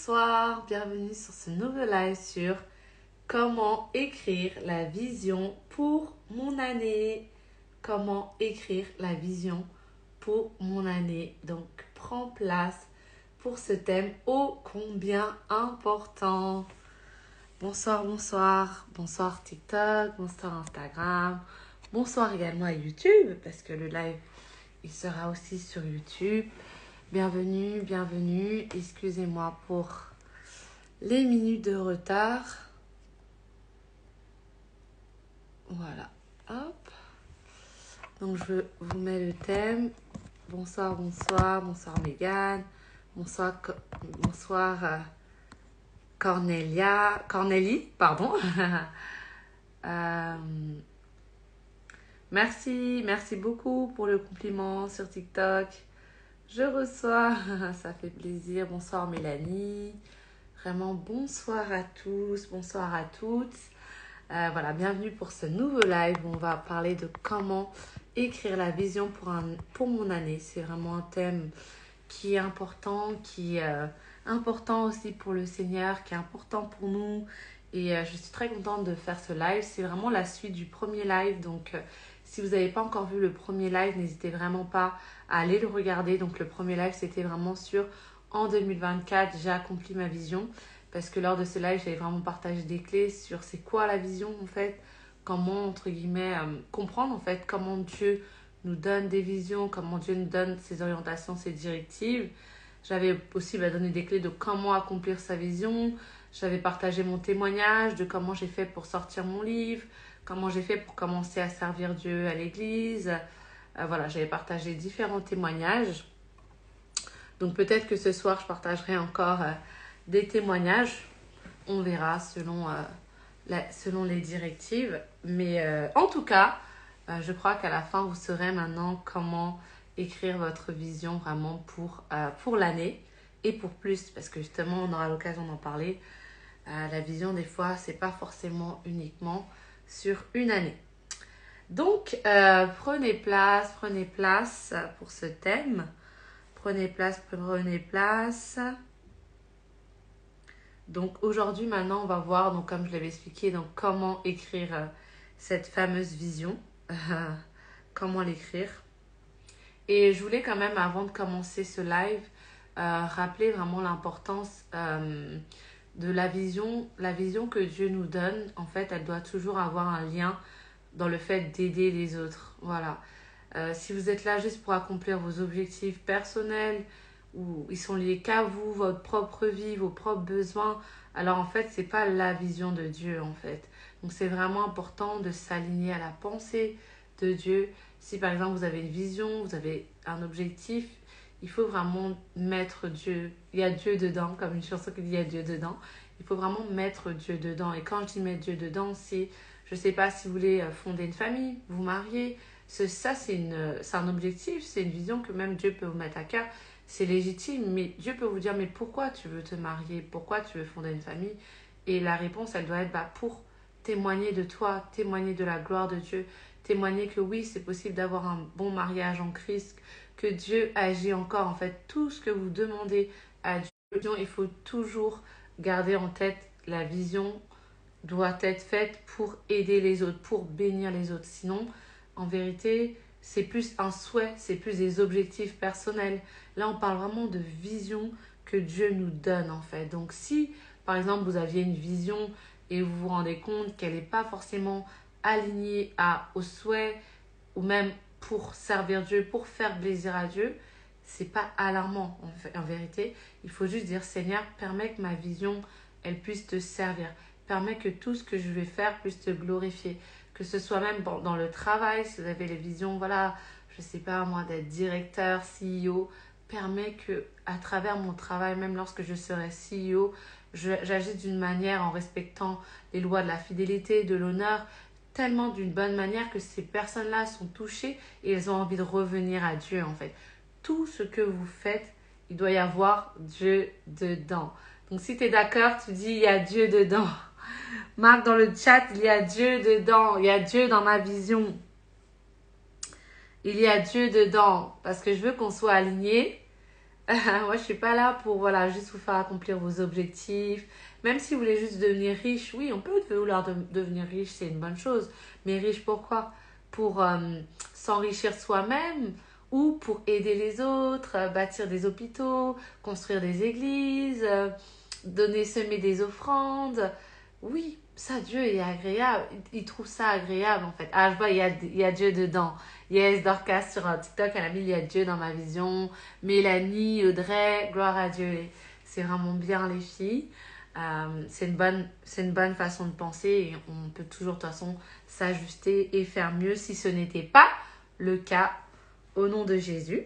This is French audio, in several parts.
bonsoir, bienvenue sur ce nouveau live sur comment écrire la vision pour mon année. Comment écrire la vision pour mon année. Donc, prends place pour ce thème ô combien important. Bonsoir, bonsoir, bonsoir TikTok, bonsoir Instagram, bonsoir également à YouTube parce que le live, il sera aussi sur YouTube. Bienvenue, bienvenue. Excusez-moi pour les minutes de retard. Voilà. Hop. Donc, je vous mets le thème. Bonsoir, bonsoir. Bonsoir Mégane. Bonsoir, bonsoir Cornélie, pardon. Merci beaucoup pour le compliment sur TikTok. Je reçois, ça fait plaisir. Bonsoir Mélanie. Vraiment bonsoir à tous, bonsoir à toutes. Voilà, bienvenue pour ce nouveau live où on va parler de comment écrire la vision pour mon année. C'est vraiment un thème qui est important, qui est important aussi pour le Seigneur, qui est important pour nous. Et je suis très contente de faire ce live. C'est vraiment la suite du premier live. Donc, si vous n'avez pas encore vu le premier live, n'hésitez vraiment pas à aller le regarder. Donc, le premier live, c'était vraiment sur en 2024, j'ai accompli ma vision. Parce que lors de ce live, j'avais vraiment partagé des clés sur c'est quoi la vision en fait. Comment, entre guillemets, comprendre en fait comment Dieu nous donne des visions, comment Dieu nous donne ses orientations, ses directives. J'avais aussi donné des clés de comment accomplir sa vision. J'avais partagé mon témoignage de comment j'ai fait pour sortir mon livre, comment j'ai fait pour commencer à servir Dieu à l'église. Voilà, j'avais partagé différents témoignages. Donc peut-être que ce soir, je partagerai encore des témoignages. On verra selon les directives. Mais en tout cas, je crois qu'à la fin, vous saurez maintenant comment écrire votre vision vraiment pour l'année et pour plus. Parce que justement, on aura l'occasion d'en parler. La vision, des fois, c'est pas forcément uniquement sur une année. Donc, prenez place pour ce thème. Prenez place. Donc, aujourd'hui, maintenant, on va voir, donc, comme je l'avais expliqué, donc, comment écrire cette fameuse vision. Comment l'écrire. Et je voulais quand même, avant de commencer ce live, rappeler vraiment l'importance de la vision. La vision que Dieu nous donne, en fait, elle doit toujours avoir un lien dans le fait d'aider les autres. Voilà. Si vous êtes là juste pour accomplir vos objectifs personnels, ou ils sont liés qu'à vous, votre propre vie, vos propres besoins, alors en fait, c'est pas la vision de Dieu, en fait. Donc, c'est vraiment important de s'aligner à la pensée de Dieu. Si, par exemple, vous avez une vision, vous avez un objectif, il faut vraiment mettre Dieu. Il y a Dieu dedans, comme une chanson qui dit il y a Dieu dedans. Il faut vraiment mettre Dieu dedans. Et quand je dis mettre Dieu dedans, c'est, je ne sais pas si vous voulez fonder une famille, vous marier. Ça, c'est un objectif, c'est une vision que même Dieu peut vous mettre à cœur. C'est légitime, mais Dieu peut vous dire, mais pourquoi tu veux te marier? Pourquoi tu veux fonder une famille? Et la réponse, elle doit être pour témoigner de toi, témoigner de la gloire de Dieu, témoigner que oui, c'est possible d'avoir un bon mariage en Christ, que Dieu agit encore. En fait, tout ce que vous demandez à Dieu, il faut toujours garder en tête la vision doit être faite pour aider les autres, pour bénir les autres. Sinon, en vérité, c'est plus un souhait, c'est plus des objectifs personnels. Là, on parle vraiment de vision que Dieu nous donne, en fait. Donc, si, par exemple, vous aviez une vision et vous vous rendez compte qu'elle n'est pas forcément alignée au souhait ou même pour servir Dieu, pour faire plaisir à Dieu, c'est pas alarmant, en vérité. Il faut juste dire, Seigneur, permets que ma vision, elle puisse te servir. Permets que tout ce que je vais faire puisse te glorifier. Que ce soit même dans le travail, si vous avez les visions, voilà, je sais pas moi, d'être directeur, CEO, permets que à travers mon travail, même lorsque je serai CEO, j'agisse d'une manière en respectant les lois de la fidélité, de l'honneur, tellement d'une bonne manière que ces personnes-là sont touchées et elles ont envie de revenir à Dieu en fait. Tout ce que vous faites, il doit y avoir Dieu dedans. Donc si tu es d'accord, tu dis il y a Dieu dedans. Marc dans le chat, il y a Dieu dedans. Il y a Dieu dans ma vision. Il y a Dieu dedans. Parce que je veux qu'on soit alignés Moi, je suis pas là pour, voilà, juste vous faire accomplir vos objectifs. Même si vous voulez juste devenir riche, oui, on peut vouloir devenir riche, c'est une bonne chose. Mais riche pourquoi? Pour s'enrichir soi-même ou pour aider les autres, bâtir des hôpitaux, construire des églises, donner, semer des offrandes. Oui, ça, Dieu est agréable. Il trouve ça agréable, en fait. Ah, je vois, il y a Dieu dedans. Yes, Dorcas sur TikTok, elle a mis il y a Dieu dans ma vision. Mélanie, Audrey, gloire à Dieu. C'est vraiment bien, les filles. C'est une bonne façon de penser et on peut toujours, de toute façon, s'ajuster et faire mieux si ce n'était pas le cas au nom de Jésus.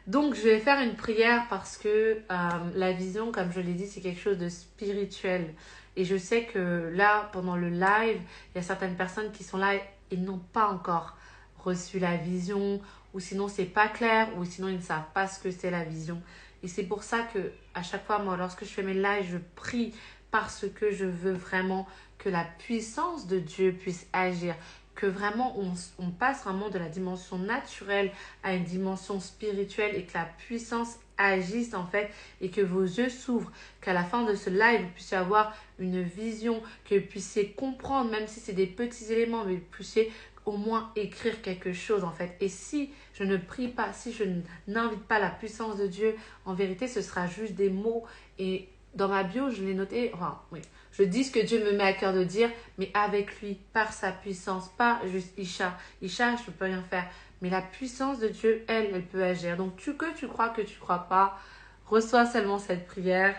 Donc, je vais faire une prière parce que la vision, comme je l'ai dit, c'est quelque chose de spirituel. Et je sais que là, pendant le live, il y a certaines personnes qui sont là et n'ont pas encore reçu la vision, ou sinon c'est pas clair, ou sinon ils ne savent pas ce que c'est la vision. Et c'est pour ça que à chaque fois, moi, lorsque je fais mes lives, je prie parce que je veux vraiment que la puissance de Dieu puisse agir, que vraiment on passe vraiment de la dimension naturelle à une dimension spirituelle et que la puissance agisse en fait et que vos yeux s'ouvrent, qu'à la fin de ce live, vous puissiez avoir une vision, que vous puissiez comprendre, même si c'est des petits éléments, mais vous puissiez au moins écrire quelque chose en fait. Et si je ne prie pas, si je n'invite pas la puissance de Dieu, en vérité, ce sera juste des mots. Et dans ma bio, je l'ai noté, enfin, oui, je dis ce que Dieu me met à cœur de dire, mais avec lui, par sa puissance, pas juste Isha. Isha, je ne peux rien faire. Mais la puissance de Dieu, elle peut agir. Donc, que tu crois pas, reçois seulement cette prière,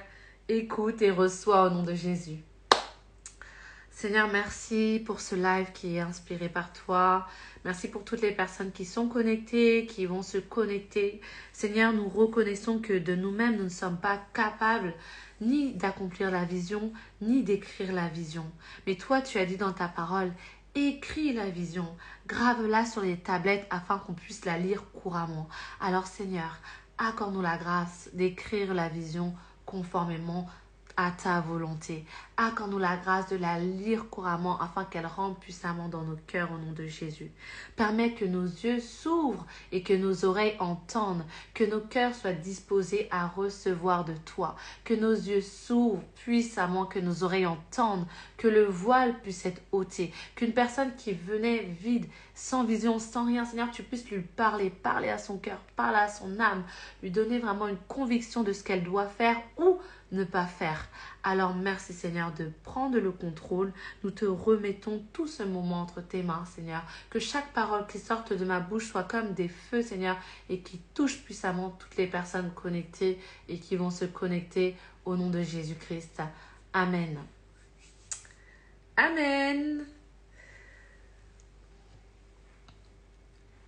écoute et reçois au nom de Jésus. Seigneur, merci pour ce live qui est inspiré par toi. Merci pour toutes les personnes qui sont connectées, qui vont se connecter. Seigneur, nous reconnaissons que de nous-mêmes, nous ne sommes pas capables ni d'accomplir la vision, ni d'écrire la vision. Mais toi, tu as dit dans ta parole, écris la vision, grave-la sur les tablettes afin qu'on puisse la lire couramment. Alors Seigneur, accorde-nous la grâce d'écrire la vision conformément à ta volonté. Accorde-nous la grâce de la lire couramment afin qu'elle rentre puissamment dans nos cœurs au nom de Jésus. Permets que nos yeux s'ouvrent et que nos oreilles entendent, que nos cœurs soient disposés à recevoir de toi, que nos yeux s'ouvrent puissamment, que nos oreilles entendent, que le voile puisse être ôté, qu'une personne qui venait vide, sans vision, sans rien, Seigneur, tu puisses lui parler à son cœur, parler à son âme, lui donner vraiment une conviction de ce qu'elle doit faire ou ne pas faire. Alors merci Seigneur de prendre le contrôle. Nous te remettons tout ce moment entre tes mains Seigneur. Que chaque parole qui sorte de ma bouche soit comme des feux Seigneur et qui touche puissamment toutes les personnes connectées et qui vont se connecter au nom de Jésus-Christ. Amen. Amen.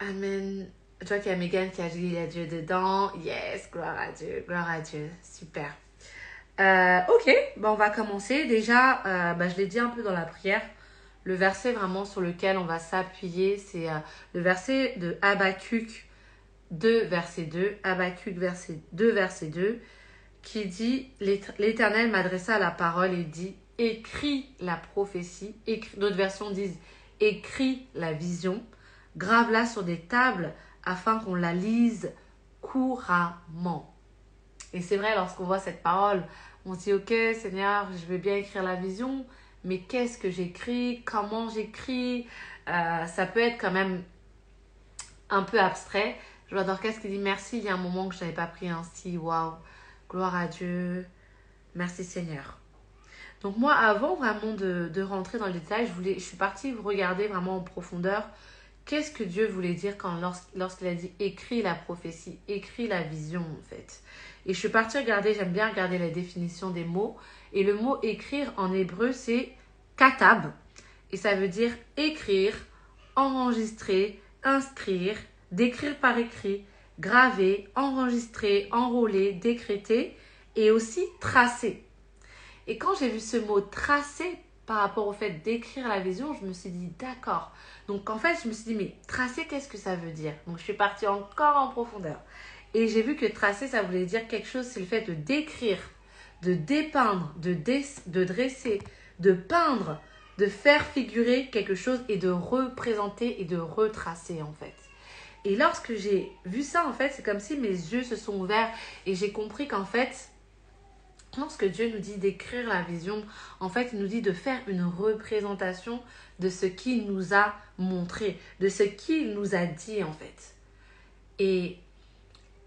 Amen. Je vois qu'il y a Megan qui a dit il y a Dieu dedans. Yes, gloire à Dieu, gloire à Dieu. Super. Ok, on va commencer. Déjà, je l'ai dit un peu dans la prière, le verset vraiment sur lequel on va s'appuyer, c'est le verset de Habakkuk 2, verset 2. Habakkuk verset 2, verset 2, qui dit « L'Éternel m'adressa la parole et dit « Écris la prophétie ». D'autres versions disent « Écris la vision, grave-la sur des tables afin qu'on la lise couramment ». Et c'est vrai, lorsqu'on voit cette parole, on se dit, ok, Seigneur, je veux bien écrire la vision, mais qu'est-ce que j'écris? Comment j'écris? Ça peut être quand même un peu abstrait. Je vois Dorcas qui dit, merci, il y a un moment que je n'avais pas pris ainsi. Waouh, gloire à Dieu. Merci Seigneur. Donc moi, avant vraiment de rentrer dans le détail, je suis partie regarder vraiment en profondeur qu'est-ce que Dieu voulait dire lorsqu'il a dit écris la prophétie, écris la vision en fait. Et je suis partie regarder, j'aime bien regarder la définition des mots. Et le mot écrire en hébreu, c'est katab. Et ça veut dire écrire, enregistrer, inscrire, d'écrire par écrit, graver, enregistrer, enrôler, décréter et aussi tracer. Et quand j'ai vu ce mot tracer par rapport au fait d'écrire la vision, je me suis dit d'accord. Donc en fait, je me suis dit mais tracer, qu'est-ce que ça veut dire? Donc je suis partie encore en profondeur. Et j'ai vu que tracer, ça voulait dire quelque chose, c'est le fait de décrire, de dépeindre, de dresser, de peindre, de faire figurer quelque chose et de représenter et de retracer en fait. Et lorsque j'ai vu ça, en fait, c'est comme si mes yeux se sont ouverts et j'ai compris qu'en fait, lorsque Dieu nous dit d'écrire la vision, en fait, il nous dit de faire une représentation de ce qu'il nous a montré, de ce qu'il nous a dit, en fait. Et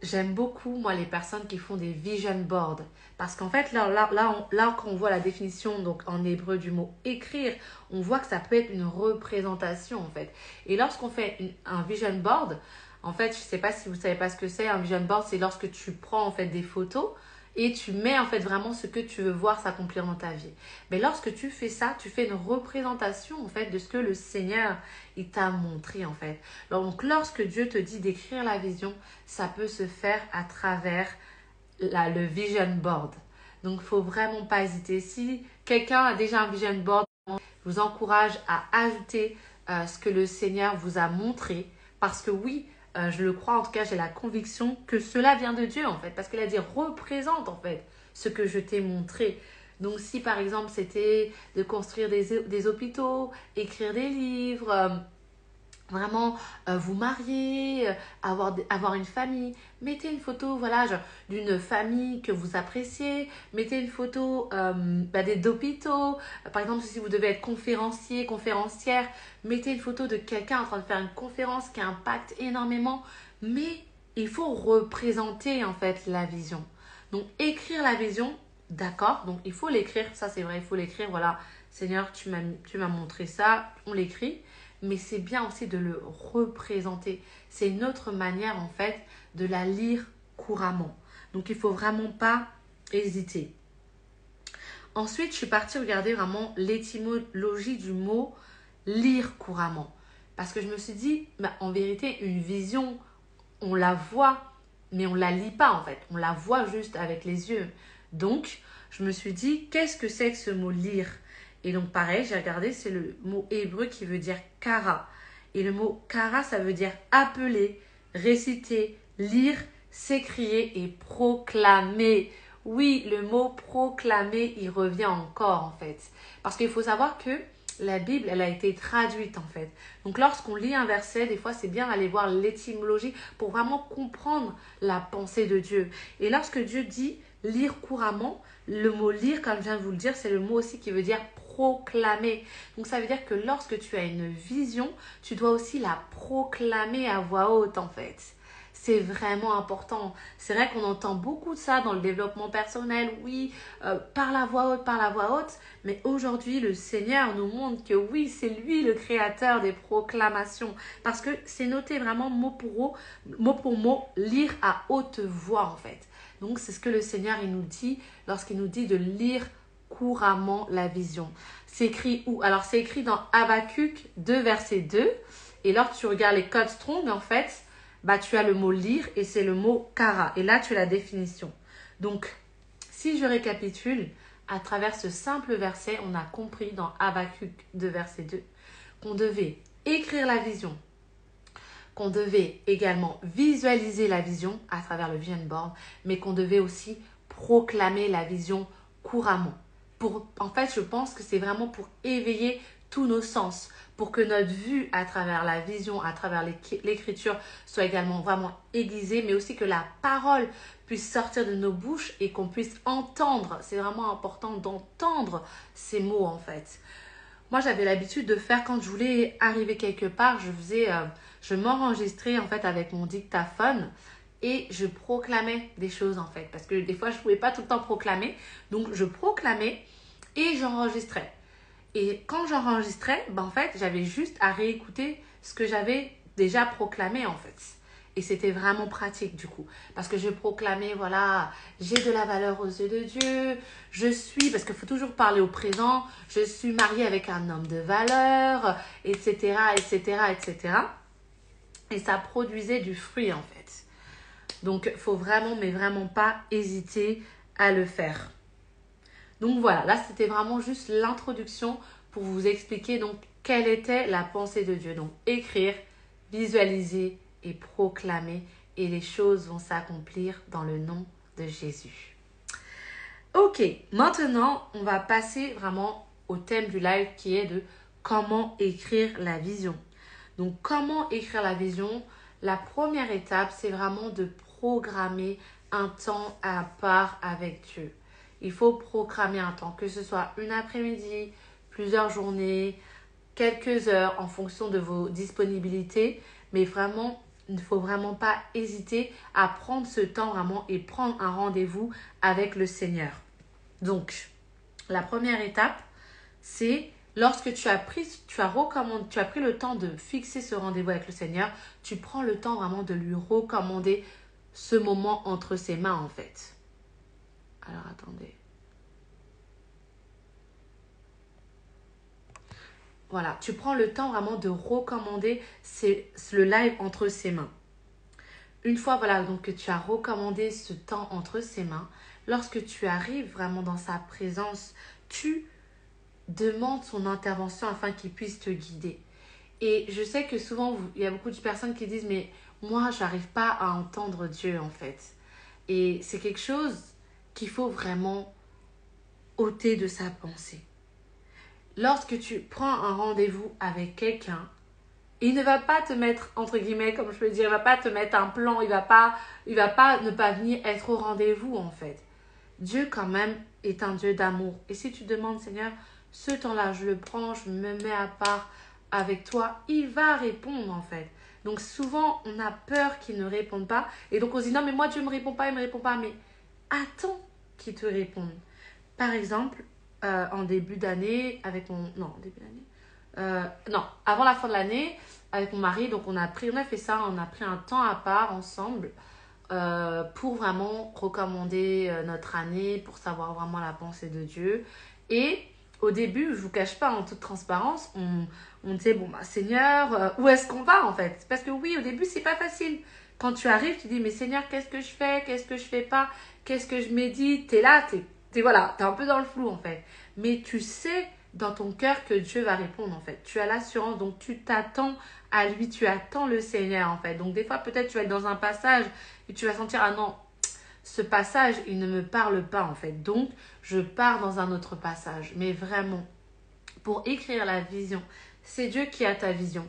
j'aime beaucoup, moi, les personnes qui font des vision boards. Parce qu'en fait, là, quand on voit la définition donc en hébreu du mot écrire, on voit que ça peut être une représentation, en fait. Et lorsqu'on fait un vision board, en fait, je ne sais pas si vous ne savez pas ce que c'est. Un vision board, c'est lorsque tu prends, en fait, des photos et tu mets, en fait, vraiment ce que tu veux voir s'accomplir dans ta vie. Mais lorsque tu fais ça, tu fais une représentation, en fait, de ce que le Seigneur, il t'a montré, en fait. Donc, lorsque Dieu te dit d'écrire la vision, ça peut se faire à travers le vision board. Donc, il ne faut vraiment pas hésiter. Si quelqu'un a déjà un vision board, je vous encourage à ajouter ce que le Seigneur vous a montré. Parce que oui, je le crois, en tout cas, j'ai la conviction que cela vient de Dieu, en fait. Parce qu'il a dit, représente, en fait, ce que je t'ai montré. Donc, si, par exemple, c'était de construire des hôpitaux, écrire des livres, vraiment vous marier, avoir une famille, mettez une photo voilà genre d'une famille que vous appréciez, mettez une photo d'hôpitaux, par exemple si vous devez être conférencier, conférencière, mettez une photo de quelqu'un en train de faire une conférence qui impacte énormément, mais il faut représenter en fait la vision. Donc écrire la vision, d'accord, donc il faut l'écrire, ça c'est vrai, il faut l'écrire, voilà, Seigneur tu m'as montré ça, on l'écrit. Mais c'est bien aussi de le représenter. C'est une autre manière en fait de la lire couramment. Donc il ne faut vraiment pas hésiter. Ensuite, je suis partie regarder vraiment l'étymologie du mot lire couramment. Parce que je me suis dit, en vérité, une vision, on la voit, mais on ne la lit pas en fait. On la voit juste avec les yeux. Donc, je me suis dit, qu'est-ce que c'est que ce mot lire ? Et donc, pareil, j'ai regardé, c'est le mot hébreu qui veut dire kara. Et le mot kara, ça veut dire appeler, réciter, lire, s'écrier et proclamer. Oui, le mot proclamer, il revient encore en fait. Parce qu'il faut savoir que la Bible, elle a été traduite en fait. Donc, lorsqu'on lit un verset, des fois, c'est bien d'aller voir l'étymologie pour vraiment comprendre la pensée de Dieu. Et lorsque Dieu dit lire couramment, le mot lire, comme je viens de vous le dire, c'est le mot aussi qui veut dire proclamer. Donc ça veut dire que lorsque tu as une vision, tu dois aussi la proclamer à voix haute en fait. C'est vraiment important. C'est vrai qu'on entend beaucoup de ça dans le développement personnel. Oui, parle à voix haute. Mais aujourd'hui, le Seigneur nous montre que oui, c'est lui le créateur des proclamations. Parce que c'est noté vraiment mot pour mot, lire à haute voix en fait. Donc c'est ce que le Seigneur il nous dit lorsqu'il nous dit de lire couramment la vision. C'est écrit où? Alors c'est écrit dans Habakkuk 2 verset 2. Et lorsque tu regardes les codes Strong en fait, tu as le mot lire et c'est le mot kara. Et là tu as la définition. Donc si je récapitule, à travers ce simple verset, on a compris dans Habakkuk 2 verset 2 qu'on devait écrire la vision, qu'on devait également visualiser la vision à travers le vision board, mais qu'on devait aussi proclamer la vision couramment. En fait, je pense que c'est vraiment pour éveiller tous nos sens, pour que notre vue à travers la vision, à travers l'écriture soit également vraiment aiguisée, mais aussi que la parole puisse sortir de nos bouches et qu'on puisse entendre. C'est vraiment important d'entendre ces mots en fait. Moi, j'avais l'habitude de faire quand je voulais arriver quelque part, je m'enregistrais en fait avec mon dictaphone et je proclamais des choses en fait. Parce que des fois, je ne pouvais pas tout le temps proclamer. Donc, je proclamais et j'enregistrais. Et quand j'enregistrais, en fait, j'avais juste à réécouter ce que j'avais déjà proclamé en fait. Et c'était vraiment pratique du coup. Parce que je proclamais, voilà, j'ai de la valeur aux yeux de Dieu. Parce qu'il faut toujours parler au présent. Je suis mariée avec un homme de valeur, etc., etc., etc. Et ça produisait du fruit en fait. Donc, il faut vraiment, mais vraiment pas hésiter à le faire. Donc voilà, là c'était vraiment juste l'introduction pour vous expliquer donc quelle était la pensée de Dieu. Donc écrire, visualiser et proclamer et les choses vont s'accomplir dans le nom de Jésus. Ok, maintenant on va passer vraiment au thème du live qui est de comment écrire la vision. Donc comment écrire la vision? La première étape, c'est vraiment de programmer un temps à part avec Dieu. Il faut programmer un temps, que ce soit une après-midi, plusieurs journées, quelques heures en fonction de vos disponibilités. Mais vraiment, il ne faut vraiment pas hésiter à prendre ce temps vraiment et prendre un rendez-vous avec le Seigneur. Donc, la première étape, c'est lorsque tu as pris le temps de fixer ce rendez-vous avec le Seigneur, tu prends le temps vraiment de lui recommander ce moment entre ses mains en fait. Alors attendez. Voilà, tu prends le temps vraiment de recommander le live entre ses mains. Une fois voilà, donc que tu as recommandé ce temps entre ses mains, lorsque tu arrives vraiment dans sa présence, tu demandes son intervention afin qu'il puisse te guider. Et je sais que souvent, il y a beaucoup de personnes qui disent « Mais moi, je n'arrive pas à entendre Dieu en fait. » Et c'est quelque chose qu'il faut vraiment ôter de sa pensée. Lorsque tu prends un rendez-vous avec quelqu'un, il ne va pas te mettre, entre guillemets, comme je peux dire, il ne va pas te mettre un plan, il va pas ne pas venir être au rendez-vous en fait. Dieu quand même est un Dieu d'amour. Et si tu demandes, Seigneur, ce temps-là, je le prends, je me mets à part avec toi, il va répondre en fait. Donc souvent, on a peur qu'il ne réponde pas. Et donc on se dit, non mais moi Dieu ne me répond pas, il ne me répond pas. Mais attends qu'il te réponde. Par exemple, en début d'année, avec mon... Non, début d'année non, avant la fin de l'année, avec mon mari, donc on a fait ça, on a pris un temps à part ensemble pour vraiment recommander notre année, pour savoir vraiment la pensée de Dieu. Et au début, je vous cache pas, en toute transparence, on disait, bon, bah, Seigneur, où est-ce qu'on va en fait? Parce que oui, au début, c'est pas facile. Quand tu arrives, tu dis, mais Seigneur, qu'est-ce que je fais? Qu'est-ce que je fais pas? Qu'est-ce que je médite? T'es là, t'es un peu dans le flou en fait. Mais tu sais dans ton cœur que Dieu va répondre en fait. Tu as l'assurance, donc tu t'attends à lui, tu attends le Seigneur en fait. Donc des fois, peut-être tu vas être dans un passage et tu vas sentir, ah non, ce passage, il ne me parle pas en fait. Donc, je pars dans un autre passage. Mais vraiment, pour écrire la vision, c'est Dieu qui a ta vision.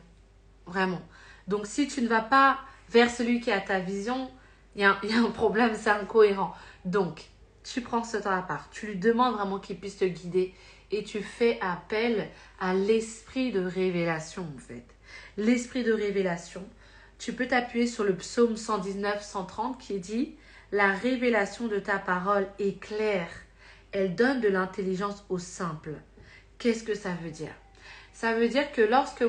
Vraiment. Donc, si tu ne vas pas vers celui qui a ta vision, il y a un problème, c'est incohérent. Donc, tu prends ce temps à part. Tu lui demandes vraiment qu'il puisse te guider et tu fais appel à l'esprit de révélation en fait. L'esprit de révélation, tu peux t'appuyer sur le psaume 119-130 qui dit « La révélation de ta parole est claire. Elle donne de l'intelligence aux simples. » Qu'est-ce que ça veut dire? Ça veut dire que lorsque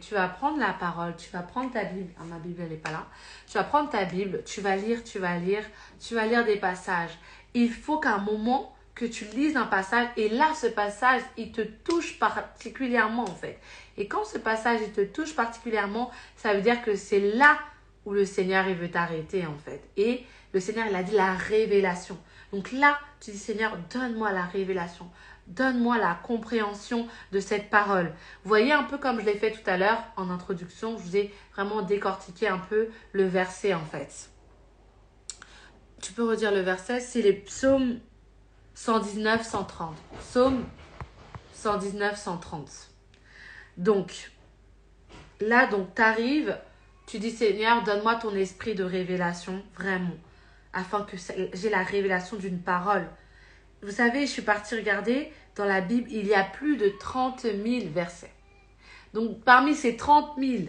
tu vas prendre la parole, tu vas prendre ta Bible. Ah, ma Bible, elle n'est pas là. Tu vas prendre ta Bible, tu vas lire des passages. Il faut qu'à un moment que tu lises un passage et là, ce passage, il te touche particulièrement en fait. Et quand ce passage, il te touche particulièrement, ça veut dire que c'est là où le Seigneur, il veut t'arrêter en fait. Et le Seigneur, il a dit la révélation. Donc là, tu dis, Seigneur, donne-moi la révélation. Donne-moi la compréhension de cette parole. Vous voyez un peu comme je l'ai fait tout à l'heure en introduction, je vous ai vraiment décortiqué un peu le verset en fait. Tu peux redire le verset, c'est les psaumes 119-130. Psaume 119-130. Donc, là, tu arrives, tu dis Seigneur, donne-moi ton esprit de révélation, vraiment, afin que j'ai la révélation d'une parole. Vous savez, je suis partie regarder, dans la Bible, il y a plus de 30 000 versets. Donc, parmi ces 30 000,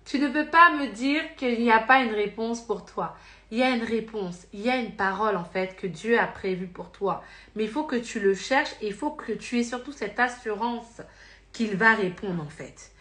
tu ne peux pas me dire qu'il n'y a pas une réponse pour toi. Il y a une réponse, il y a une parole en fait que Dieu a prévue pour toi. Mais il faut que tu le cherches et il faut que tu aies surtout cette assurance qu'il va répondre en fait.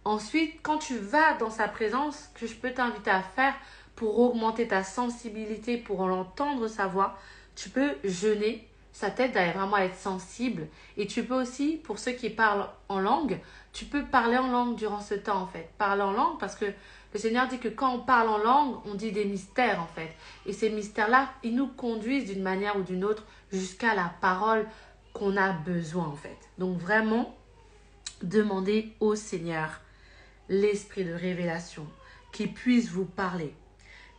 Ensuite, quand tu vas dans sa présence, que je peux t'inviter à faire pour augmenter ta sensibilité, pour entendre sa voix, tu peux jeûner. Ça t'aide vraiment à être sensible. Et tu peux aussi, pour ceux qui parlent en langue, tu peux parler en langue durant ce temps en fait. Parler en langue parce que le Seigneur dit que quand on parle en langue, on dit des mystères en fait. Et ces mystères-là, ils nous conduisent d'une manière ou d'une autre jusqu'à la parole qu'on a besoin en fait. Donc vraiment, demandez au Seigneur l'esprit de révélation qui puisse vous parler.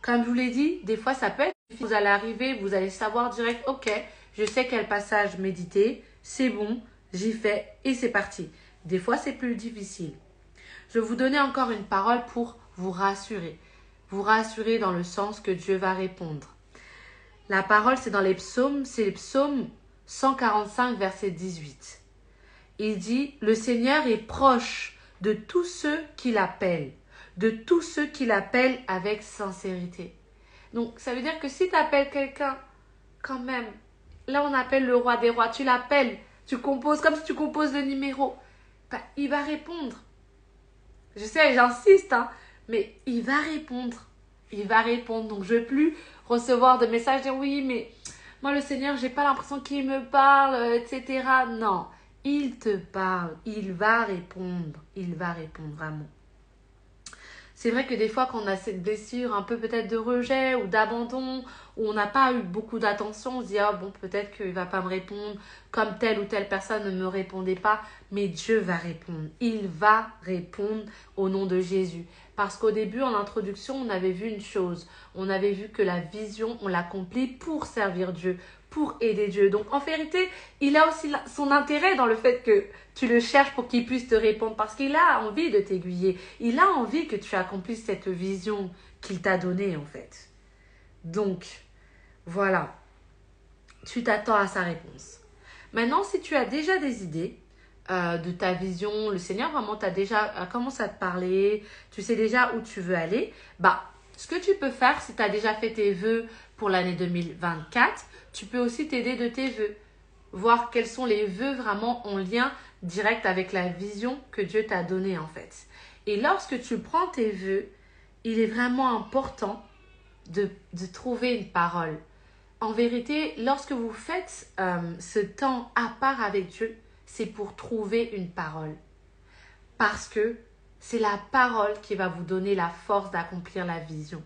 Comme je vous l'ai dit, des fois ça peut être difficile. Vous allez arriver, vous allez savoir direct, ok, je sais quel passage méditer, c'est bon, j'y fais et c'est parti. Des fois c'est plus difficile. Je vais vous donner encore une parole pour vous rassurer. vous rassurer dans le sens que Dieu va répondre. La parole, c'est dans les psaumes, c'est le psaume 145, verset 18. Il dit, le Seigneur est proche de tous ceux qui l'appellent, de tous ceux qui l'appellent avec sincérité. Donc, ça veut dire que si tu appelles quelqu'un, quand même, là on appelle le roi des rois, tu l'appelles, tu composes comme si tu composes le numéro, ben, il va répondre. Je sais, j'insiste, hein, mais il va répondre. Il va répondre. Donc, je ne vais plus recevoir de messages dire oui, mais moi, le Seigneur, j'ai pas l'impression qu'il me parle, etc. Non, il te parle. Il va répondre. Il va répondre vraiment. C'est vrai que des fois, quand on a cette blessure un peu peut-être de rejet ou d'abandon, où on n'a pas eu beaucoup d'attention, on se dit, ah bon, peut-être qu'il ne va pas me répondre comme telle ou telle personne ne me répondait pas. Mais Dieu va répondre. Il va répondre au nom de Jésus. Parce qu'au début, en introduction, on avait vu une chose. On avait vu que la vision, on l'accomplit pour servir Dieu, pour aider Dieu. Donc, en vérité, il a aussi son intérêt dans le fait que tu le cherches pour qu'il puisse te répondre. Parce qu'il a envie de t'aiguiller. Il a envie que tu accomplisses cette vision qu'il t'a donnée, en fait. Donc, voilà. Tu t'attends à sa réponse. Maintenant, si tu as déjà des idées de ta vision, le Seigneur vraiment t'a déjà commencé à te parler, tu sais déjà où tu veux aller, bah, ce que tu peux faire, si tu as déjà fait tes vœux pour l'année 2024, tu peux aussi t'aider de tes vœux. Voir quels sont les vœux vraiment en lien direct avec la vision que Dieu t'a donnée en fait. Et lorsque tu prends tes vœux, il est vraiment important de trouver une parole. En vérité, lorsque vous faites ce temps à part avec Dieu, c'est pour trouver une parole. Parce que c'est la parole qui va vous donner la force d'accomplir la vision.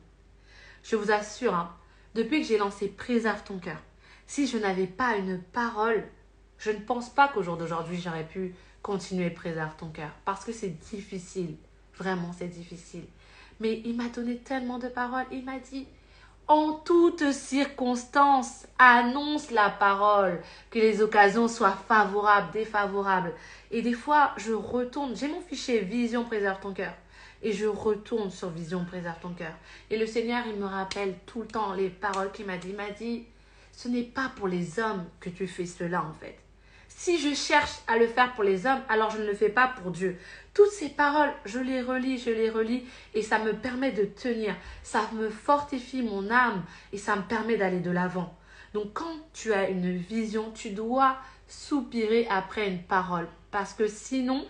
Je vous assure, hein, depuis que j'ai lancé Préserve ton cœur, si je n'avais pas une parole, je ne pense pas qu'au jour d'aujourd'hui, j'aurais pu continuer Préserve ton cœur. Parce que c'est difficile. Vraiment, c'est difficile. Mais il m'a donné tellement de paroles. Il m'a dit, en toutes circonstances, annonce la parole, que les occasions soient favorables, défavorables. Et des fois, je retourne, j'ai mon fichier Vision Préserve ton cœur. Et je retourne sur Vision Préserve ton cœur. Et le Seigneur, il me rappelle tout le temps les paroles qu'il m'a dit. Il m'a dit, ce n'est pas pour les hommes que tu fais cela en fait. Si je cherche à le faire pour les hommes, alors je ne le fais pas pour Dieu. Toutes ces paroles, je les relis et ça me permet de tenir. Ça me fortifie mon âme et ça me permet d'aller de l'avant. Donc quand tu as une vision, tu dois soupirer après une parole. Parce que sinon,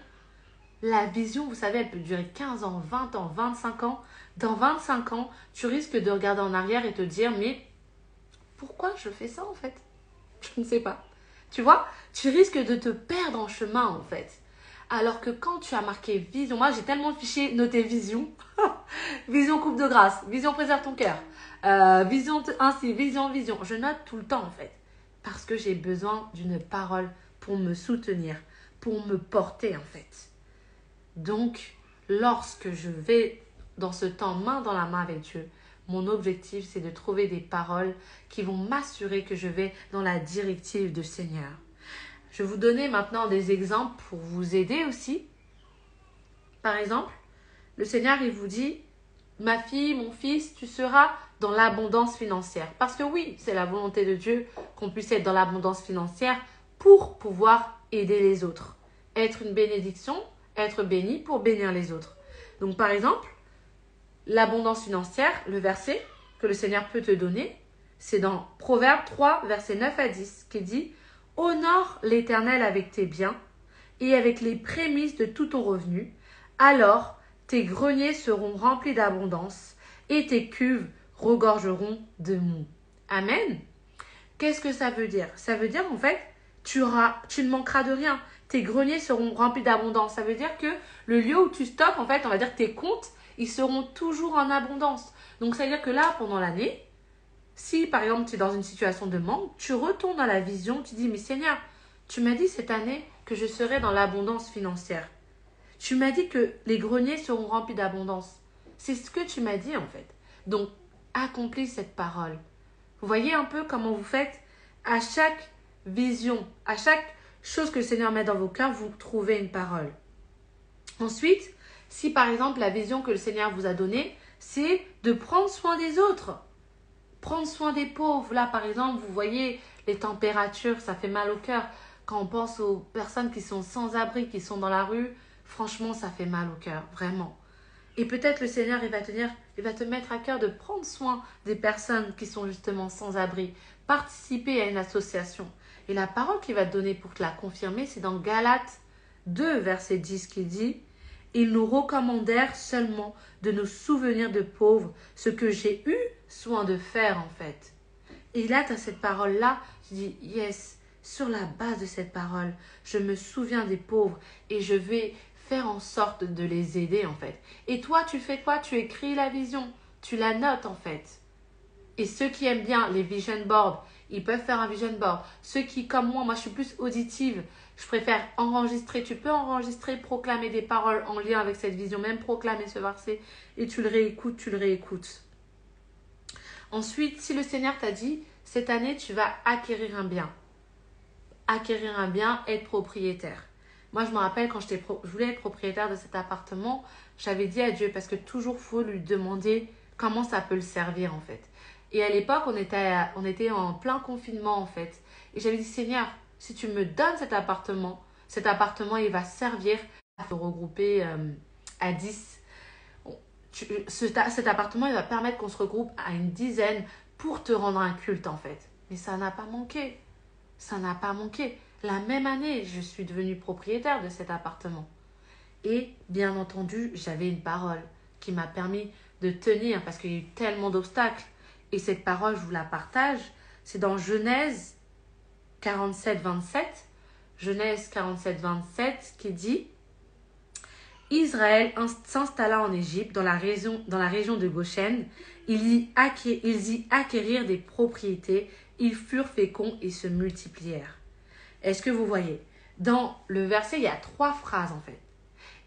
la vision, vous savez, elle peut durer 15 ans, 20 ans, 25 ans. Dans 25 ans, tu risques de regarder en arrière et te dire, mais pourquoi je fais ça en fait? Je ne sais pas. Tu vois, tu risques de te perdre en chemin en fait. Alors que quand tu as marqué vision, moi j'ai tellement de fichiers notés vision, vision coupe de grâce, vision préserve ton cœur, vision ainsi, vision. Je note tout le temps en fait. Parce que j'ai besoin d'une parole pour me soutenir, pour me porter en fait. Donc, lorsque je vais dans ce temps main dans la main avec Dieu, mon objectif, c'est de trouver des paroles qui vont m'assurer que je vais dans la directive du Seigneur. Je vais vous donner maintenant des exemples pour vous aider aussi. Par exemple, le Seigneur, il vous dit, ma fille, mon fils, tu seras dans l'abondance financière. Parce que oui, c'est la volonté de Dieu qu'on puisse être dans l'abondance financière pour pouvoir aider les autres. Être une bénédiction, être béni pour bénir les autres. Donc par exemple, l'abondance financière, le verset que le Seigneur peut te donner, c'est dans Proverbe 3, verset 9 à 10, qui dit « Honore l'Éternel avec tes biens et avec les prémices de tout ton revenu, alors tes greniers seront remplis d'abondance et tes cuves regorgeront de mou. » Amen. Qu'est-ce que ça veut dire? Ça veut dire en fait, tu ne manqueras de rien. Tes greniers seront remplis d'abondance. Ça veut dire que le lieu où tu stockes, en fait, on va dire tes comptes, ils seront toujours en abondance. Donc, ça veut dire que là, pendant l'année, si par exemple tu es dans une situation de manque, tu retournes dans la vision, tu dis, mais Seigneur, tu m'as dit cette année que je serai dans l'abondance financière. Tu m'as dit que les greniers seront remplis d'abondance. C'est ce que tu m'as dit en fait. Donc, accomplis cette parole. Vous voyez un peu comment vous faites à chaque vision, à chaque chose que le Seigneur met dans vos cœurs, vous trouvez une parole. Ensuite, si par exemple la vision que le Seigneur vous a donnée, c'est de prendre soin des autres. Prendre soin des pauvres. Là, par exemple, vous voyez les températures, ça fait mal au cœur. Quand on pense aux personnes qui sont sans abri, qui sont dans la rue, franchement, ça fait mal au cœur, vraiment. Et peut-être le Seigneur, il va te mettre à cœur de prendre soin des personnes qui sont justement sans abri. Participer à une association. Et la parole qu'il va te donner pour te la confirmer, c'est dans Galates 2, verset 10, qui dit « Ils nous recommandèrent seulement de nous souvenir de pauvres, ce que j'ai eu soin de faire en fait. » Et là, tu as cette parole-là, tu dis « Yes, sur la base de cette parole, je me souviens des pauvres et je vais faire en sorte de les aider en fait. » Et toi, tu fais quoi? Tu écris la vision, tu la notes en fait. Et ceux qui aiment bien les vision boards, ils peuvent faire un vision board. Ceux qui, comme moi je suis plus auditive, je préfère enregistrer. Tu peux enregistrer, proclamer des paroles en lien avec cette vision, même proclamer ce verset, et tu le réécoutes. Ensuite, si le Seigneur t'a dit, cette année, tu vas acquérir un bien. Acquérir un bien, être propriétaire. Moi, je me rappelle quand je voulais être propriétaire de cet appartement, j'avais dit à Dieu, parce que toujours, il faut lui demander comment ça peut le servir en fait. Et à l'époque, on était en plein confinement en fait. Et j'avais dit, Seigneur, si tu me donnes cet appartement, il va servir à se regrouper à 10. Cet appartement, il va permettre qu'on se regroupe à une dizaine pour te rendre un culte en fait. Mais ça n'a pas manqué. Ça n'a pas manqué. La même année, je suis devenue propriétaire de cet appartement. Et bien entendu, j'avais une parole qui m'a permis de tenir parce qu'il y a eu tellement d'obstacles. Et cette parole, je vous la partage. C'est dans Genèse 47, 27. Genèse 47, 27 qui dit « Israël s'installa en Égypte, dans la région de Goshen. Ils y acquérirent des propriétés. Ils furent féconds et se multiplièrent. » Est-ce que vous voyez? Dans le verset, il y a 3 phrases en fait.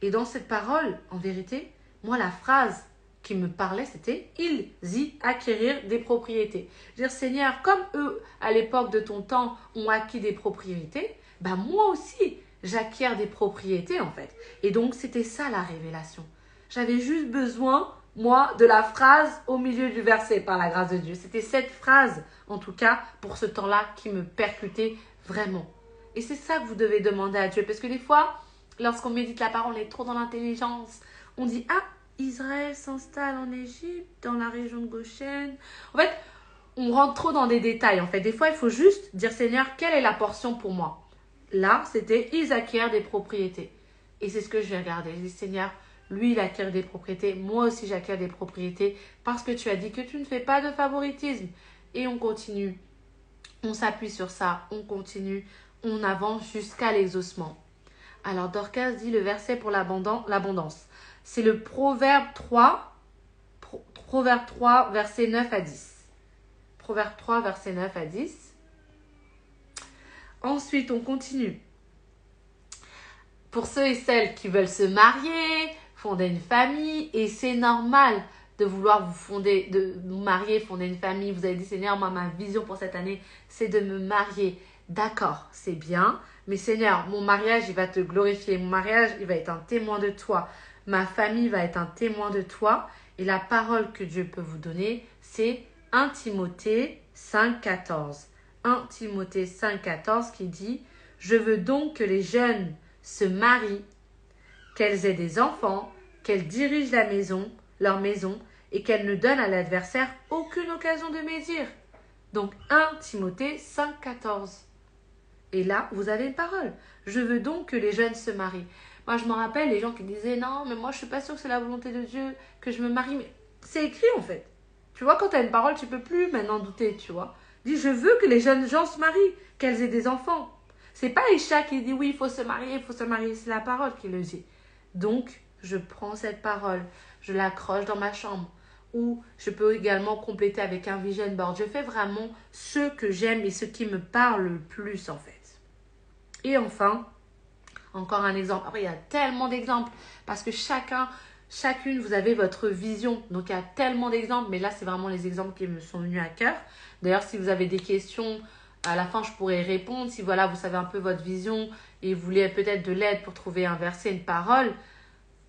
Et dans cette parole, en vérité, moi, la phrase qui me parlait, c'était « Ils y acquérirent des propriétés ». Je veux dire, Seigneur, comme eux, à l'époque de ton temps, ont acquis des propriétés, ben moi aussi, j'acquiers des propriétés en fait. Et donc, c'était ça la révélation. J'avais juste besoin, moi, de la phrase au milieu du verset, par la grâce de Dieu. C'était cette phrase, en tout cas, pour ce temps-là, qui me percutait vraiment. Et c'est ça que vous devez demander à Dieu. Parce que des fois, lorsqu'on médite la parole, on est trop dans l'intelligence. On dit « Ah, Israël s'installe en Égypte, dans la région de Goshen. » En fait, on rentre trop dans des détails. En fait, des fois, il faut juste dire « Seigneur, quelle est la portion pour moi ?» Là, c'était « Ils acquièrent des propriétés. » Et c'est ce que je vais regarder. Je dis « Seigneur, lui, il acquiert des propriétés. Moi aussi, j'acquiers des propriétés. Parce que tu as dit que tu ne fais pas de favoritisme. » Et on continue. On s'appuie sur ça. On continue. On avance jusqu'à l'exaucement. Alors, Dorcas dit le verset pour l'abondance. C'est le Proverbe 3, verset 9 à 10. Proverbe 3, verset 9 à 10. Ensuite, on continue. Pour ceux et celles qui veulent se marier, fonder une famille, et c'est normal de vouloir vous marier, fonder une famille. Vous avez dit, Seigneur, moi, ma vision pour cette année, c'est de me marier. D'accord, c'est bien, mais Seigneur, mon mariage, il va te glorifier. Mon mariage, il va être un témoin de toi. Ma famille va être un témoin de toi. Et la parole que Dieu peut vous donner, c'est 1 Timothée 5, 14. 1 Timothée 5, 14 qui dit « Je veux donc que les jeunes se marient, qu'elles aient des enfants, qu'elles dirigent leur maison, et qu'elles ne donnent à l'adversaire aucune occasion de médire. » Donc 1 Timothée 5, 14. Et là, vous avez une parole. Je veux donc que les jeunes se marient. Moi, je me rappelle les gens qui disaient « Non, mais moi, je ne suis pas sûre que c'est la volonté de Dieu que je me marie. » Mais c'est écrit, en fait. Tu vois, quand tu as une parole, tu ne peux plus maintenant douter, tu vois. Dis « Je veux que les jeunes gens se marient, qu'elles aient des enfants. » C'est pas Isha qui dit « Oui, il faut se marier, il faut se marier. » C'est la parole qui le dit. Donc, je prends cette parole, je l'accroche dans ma chambre. Ou je peux également compléter avec un vision board. Je fais vraiment ce que j'aime et ce qui me parle le plus, en fait. Et enfin, encore un exemple. Après, il y a tellement d'exemples parce que chacune, vous avez votre vision. Donc, il y a tellement d'exemples, mais là, c'est vraiment les exemples qui me sont venus à cœur. D'ailleurs, si vous avez des questions, à la fin, je pourrais répondre. Si voilà, vous savez un peu votre vision et vous voulez peut-être de l'aide pour trouver un verset, une parole,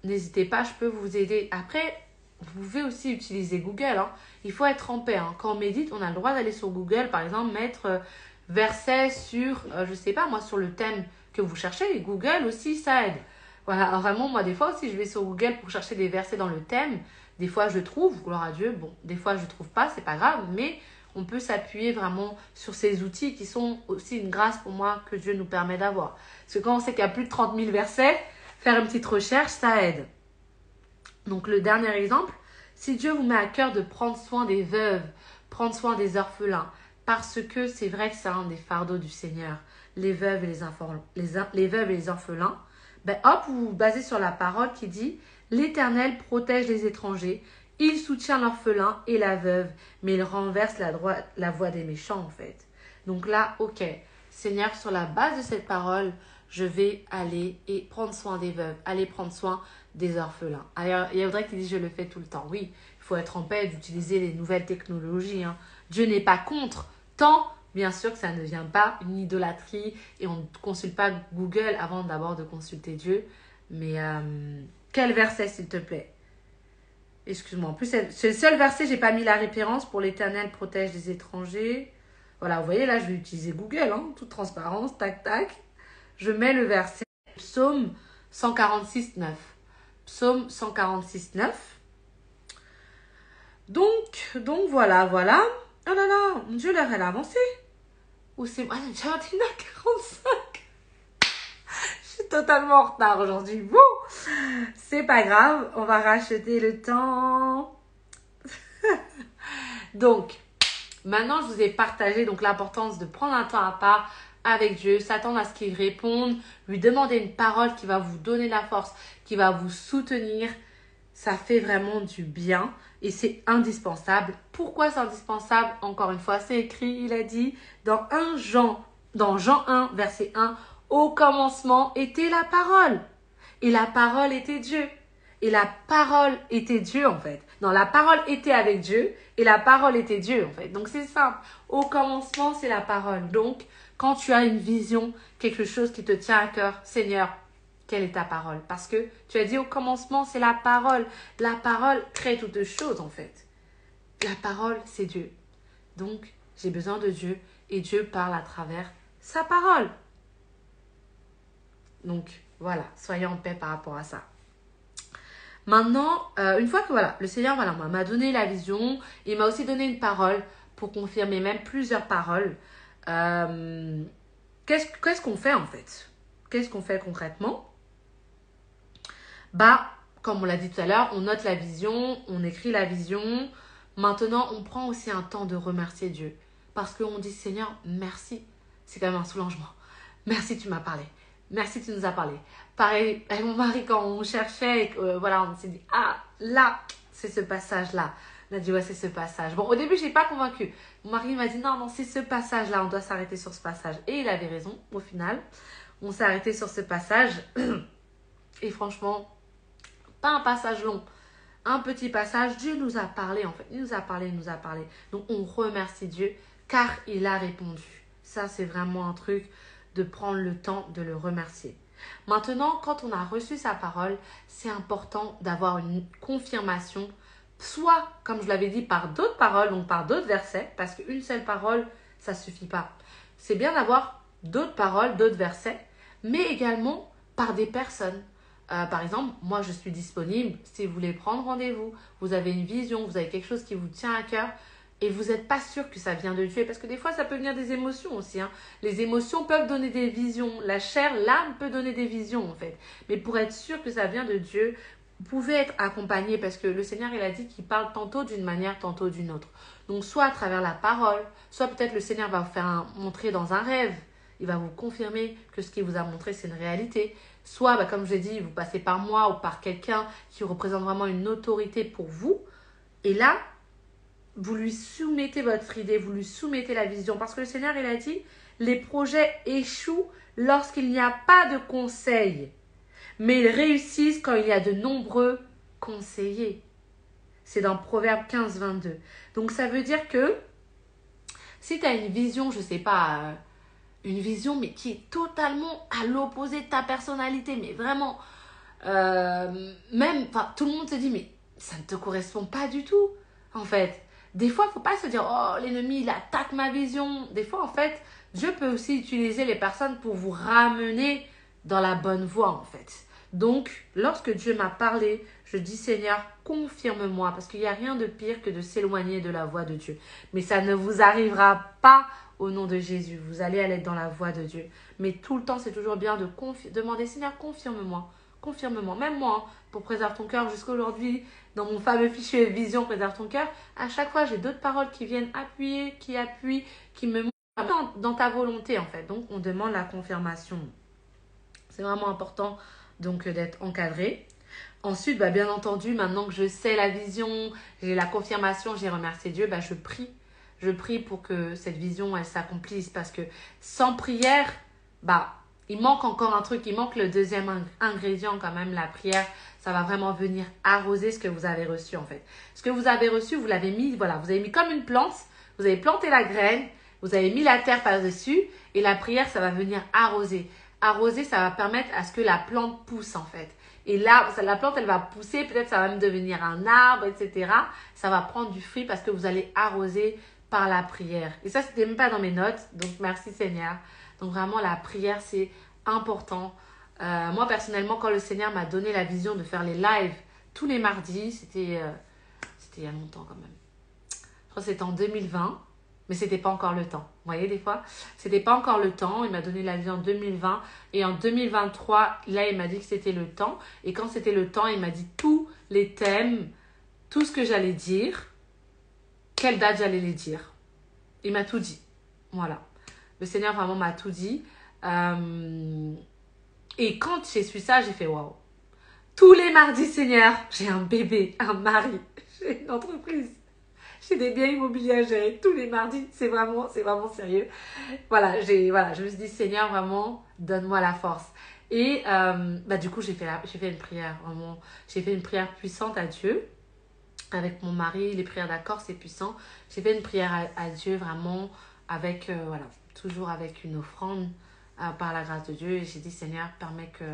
n'hésitez pas, je peux vous aider. Après, vous pouvez aussi utiliser Google. Hein. Il faut être en paix. Hein. Quand on médite, on a le droit d'aller sur Google, par exemple, mettre verset sur, je sais pas moi, sur le thème que vous cherchez. Et Google aussi, ça aide. Voilà, vraiment, moi, des fois aussi, je vais sur Google pour chercher des versets dans le thème. Des fois, je trouve, gloire à Dieu. Bon, des fois, je trouve pas, c'est pas grave, mais on peut s'appuyer vraiment sur ces outils qui sont aussi une grâce pour moi que Dieu nous permet d'avoir. Parce que quand on sait qu'il y a plus de 30 000 versets, faire une petite recherche, ça aide. Donc, le dernier exemple, si Dieu vous met à cœur de prendre soin des veuves, prendre soin des orphelins, parce que c'est vrai que c'est un des fardeaux du Seigneur, les veuves et les veuves et les orphelins, ben hop, vous vous basez sur la parole qui dit « L'Éternel protège les étrangers, il soutient l'orphelin et la veuve, mais il renverse la voie des méchants, en fait. » Donc là, ok, Seigneur, sur la base de cette parole, je vais aller et prendre soin des veuves, aller prendre soin des orphelins. Alors, il y a Audrey qui dit « Je le fais tout le temps ». Oui, il faut être en paix d'utiliser les nouvelles technologies. Hein. Dieu n'est pas contre, tant bien sûr que ça ne devient pas une idolâtrie et on ne consulte pas Google avant d'abord de consulter Dieu. Mais quel verset, s'il te plaît? Excuse-moi. En plus, c'est le seul verset, j'ai pas mis la référence pour l'Éternel protège les étrangers. Voilà, vous voyez, là, je vais utiliser Google, hein, toute transparence, tac, tac. Je mets le verset Psaume 146, 9. Psaume 146, 9. Donc voilà. Oh là là, mon Dieu, l'heure, elle a avancé. Ou c'est moi, j'ai déjà 21h45. Je suis totalement en retard aujourd'hui. Bon, c'est pas grave, on va racheter le temps. Donc, maintenant, je vous ai partagé donc l'importance de prendre un temps à part avec Dieu, s'attendre à ce qu'il réponde, lui demander une parole qui va vous donner la force, qui va vous soutenir. Ça fait vraiment du bien et c'est indispensable. Pourquoi c'est indispensable? Encore une fois, c'est écrit, il a dit dans Jean 1, verset 1, « Au commencement était la parole, et la parole était Dieu. » Et la parole était Dieu, en fait. Non, la parole était avec Dieu, et la parole était Dieu, en fait. Donc, c'est simple. Au commencement, c'est la parole. Donc, quand tu as une vision, quelque chose qui te tient à cœur, Seigneur, quelle est ta parole? Parce que tu as dit au commencement, c'est la parole. La parole crée toutes choses, en fait. La parole, c'est Dieu. Donc, j'ai besoin de Dieu et Dieu parle à travers sa parole. Donc, voilà, soyez en paix par rapport à ça. Maintenant, une fois que voilà, le Seigneur m'a donné la vision, il m'a aussi donné une parole pour confirmer même plusieurs paroles. Qu'est-ce qu'on fait en fait? Qu'est-ce qu'on fait concrètement? Comme on l'a dit tout à l'heure, on note la vision, on écrit la vision. Maintenant, on prend aussi un temps de remercier Dieu. Parce qu'on dit, Seigneur, merci. C'est quand même un soulagement. Merci, tu m'as parlé. Merci, tu nous as parlé. Pareil, avec mon mari, quand on cherchait, on s'est dit, là, c'est ce passage-là. On a dit, ouais, c'est ce passage. Bon, au début, je n'ai pas convaincu. Mon mari m'a dit, non, c'est ce passage-là, on doit s'arrêter sur ce passage. Et il avait raison, au final. On s'est arrêté sur ce passage. Et franchement, pas un passage long, un petit passage. Dieu nous a parlé, en fait. Il nous a parlé. Donc, on remercie Dieu car il a répondu. Ça, c'est vraiment un truc de prendre le temps de le remercier. Maintenant, quand on a reçu sa parole, c'est important d'avoir une confirmation, soit, comme je l'avais dit, par d'autres paroles, donc par d'autres versets, parce qu'une seule parole, ça ne suffit pas. C'est bien d'avoir d'autres paroles, d'autres versets, mais également par des personnes. Par exemple, moi, je suis disponible. Si vous voulez prendre rendez-vous, vous avez une vision, vous avez quelque chose qui vous tient à cœur, et vous n'êtes pas sûr que ça vient de Dieu. Parce que des fois, ça peut venir des émotions aussi. Hein. Les émotions peuvent donner des visions. La chair, l'âme peut donner des visions, en fait. Mais pour être sûr que ça vient de Dieu, vous pouvez être accompagné. Parce que le Seigneur, il a dit qu'il parle tantôt d'une manière, tantôt d'une autre. Donc, soit à travers la parole, soit peut-être le Seigneur va vous faire montrer dans un rêve. Il va vous confirmer que ce qu'il vous a montré, c'est une réalité. Soit, comme je l'ai dit, vous passez par moi ou par quelqu'un qui représente vraiment une autorité pour vous. Et là, vous lui soumettez votre idée, vous lui soumettez la vision. Parce que le Seigneur, il a dit, les projets échouent lorsqu'il n'y a pas de conseils. Mais ils réussissent quand il y a de nombreux conseillers. C'est dans Proverbe 15, 22. Donc, ça veut dire que si tu as une vision, je ne sais pas, une vision, mais qui est totalement à l'opposé de ta personnalité, mais vraiment, tout le monde se dit, mais ça ne te correspond pas du tout, en fait. Des fois, il ne faut pas se dire, oh, l'ennemi, il attaque ma vision. Des fois, en fait, Dieu peut aussi utiliser les personnes pour vous ramener dans la bonne voie, en fait. Donc, lorsque Dieu m'a parlé, je dis, Seigneur, confirme-moi, parce qu'il n'y a rien de pire que de s'éloigner de la voie de Dieu. Mais ça ne vous arrivera pas au nom de Jésus. Vous allez aller dans la voie de Dieu. Mais tout le temps, c'est toujours bien de demander, Seigneur, confirme-moi. Confirme-moi. Même moi, hein, pour préserver ton cœur, jusqu'à aujourd'hui, dans mon fameux fichier Vision, préserve ton cœur, à chaque fois, j'ai d'autres paroles qui viennent appuyer, qui me montrent dans ta volonté, en fait. Donc, on demande la confirmation. C'est vraiment important, donc, d'être encadré. Ensuite, bien entendu, maintenant que je sais la vision, j'ai la confirmation, j'ai remercié Dieu, je prie. Je prie pour que cette vision, elle s'accomplisse. Parce que sans prière, il manque encore un truc. Il manque le deuxième ingrédient quand même, la prière. Ça va vraiment venir arroser ce que vous avez reçu en fait. Ce que vous avez reçu, vous l'avez mis, voilà, vous avez mis comme une plante. Vous avez planté la graine, vous avez mis la terre par-dessus. Et la prière, ça va venir arroser. Arroser, ça va permettre à ce que la plante pousse en fait. Et là, la plante, elle va pousser, peut-être ça va même devenir un arbre, etc. Ça va prendre du fruit parce que vous allez arroser par la prière. Et ça, c'était même pas dans mes notes. Donc, merci Seigneur. Donc, vraiment, la prière, c'est important. Moi, personnellement, quand le Seigneur m'a donné la vision de faire les lives tous les mardis, c'était il y a longtemps quand même. Je crois que c'était en 2020, mais c'était pas encore le temps. Vous voyez, des fois, c'était pas encore le temps. Il m'a donné la vision en 2020. Et en 2023, là, il m'a dit que c'était le temps. Et quand c'était le temps, il m'a dit tous les thèmes, tout ce que j'allais dire, quelle date j'allais les dire. Il m'a tout dit. Voilà. Le Seigneur vraiment m'a tout dit. Et quand j'ai su ça, j'ai fait waouh. Tous les mardis, Seigneur, j'ai un bébé, un mari, j'ai une entreprise, j'ai des biens immobiliers à gérer. Tous les mardis, c'est vraiment sérieux. Voilà, je me suis dit, Seigneur, vraiment, donne-moi la force. Et du coup, j'ai fait une prière, vraiment. J'ai fait une prière puissante à Dieu. Avec mon mari, les prières d'accord, c'est puissant. J'ai fait une prière à Dieu, vraiment, avec, toujours avec une offrande par la grâce de Dieu. Et j'ai dit, Seigneur, permets que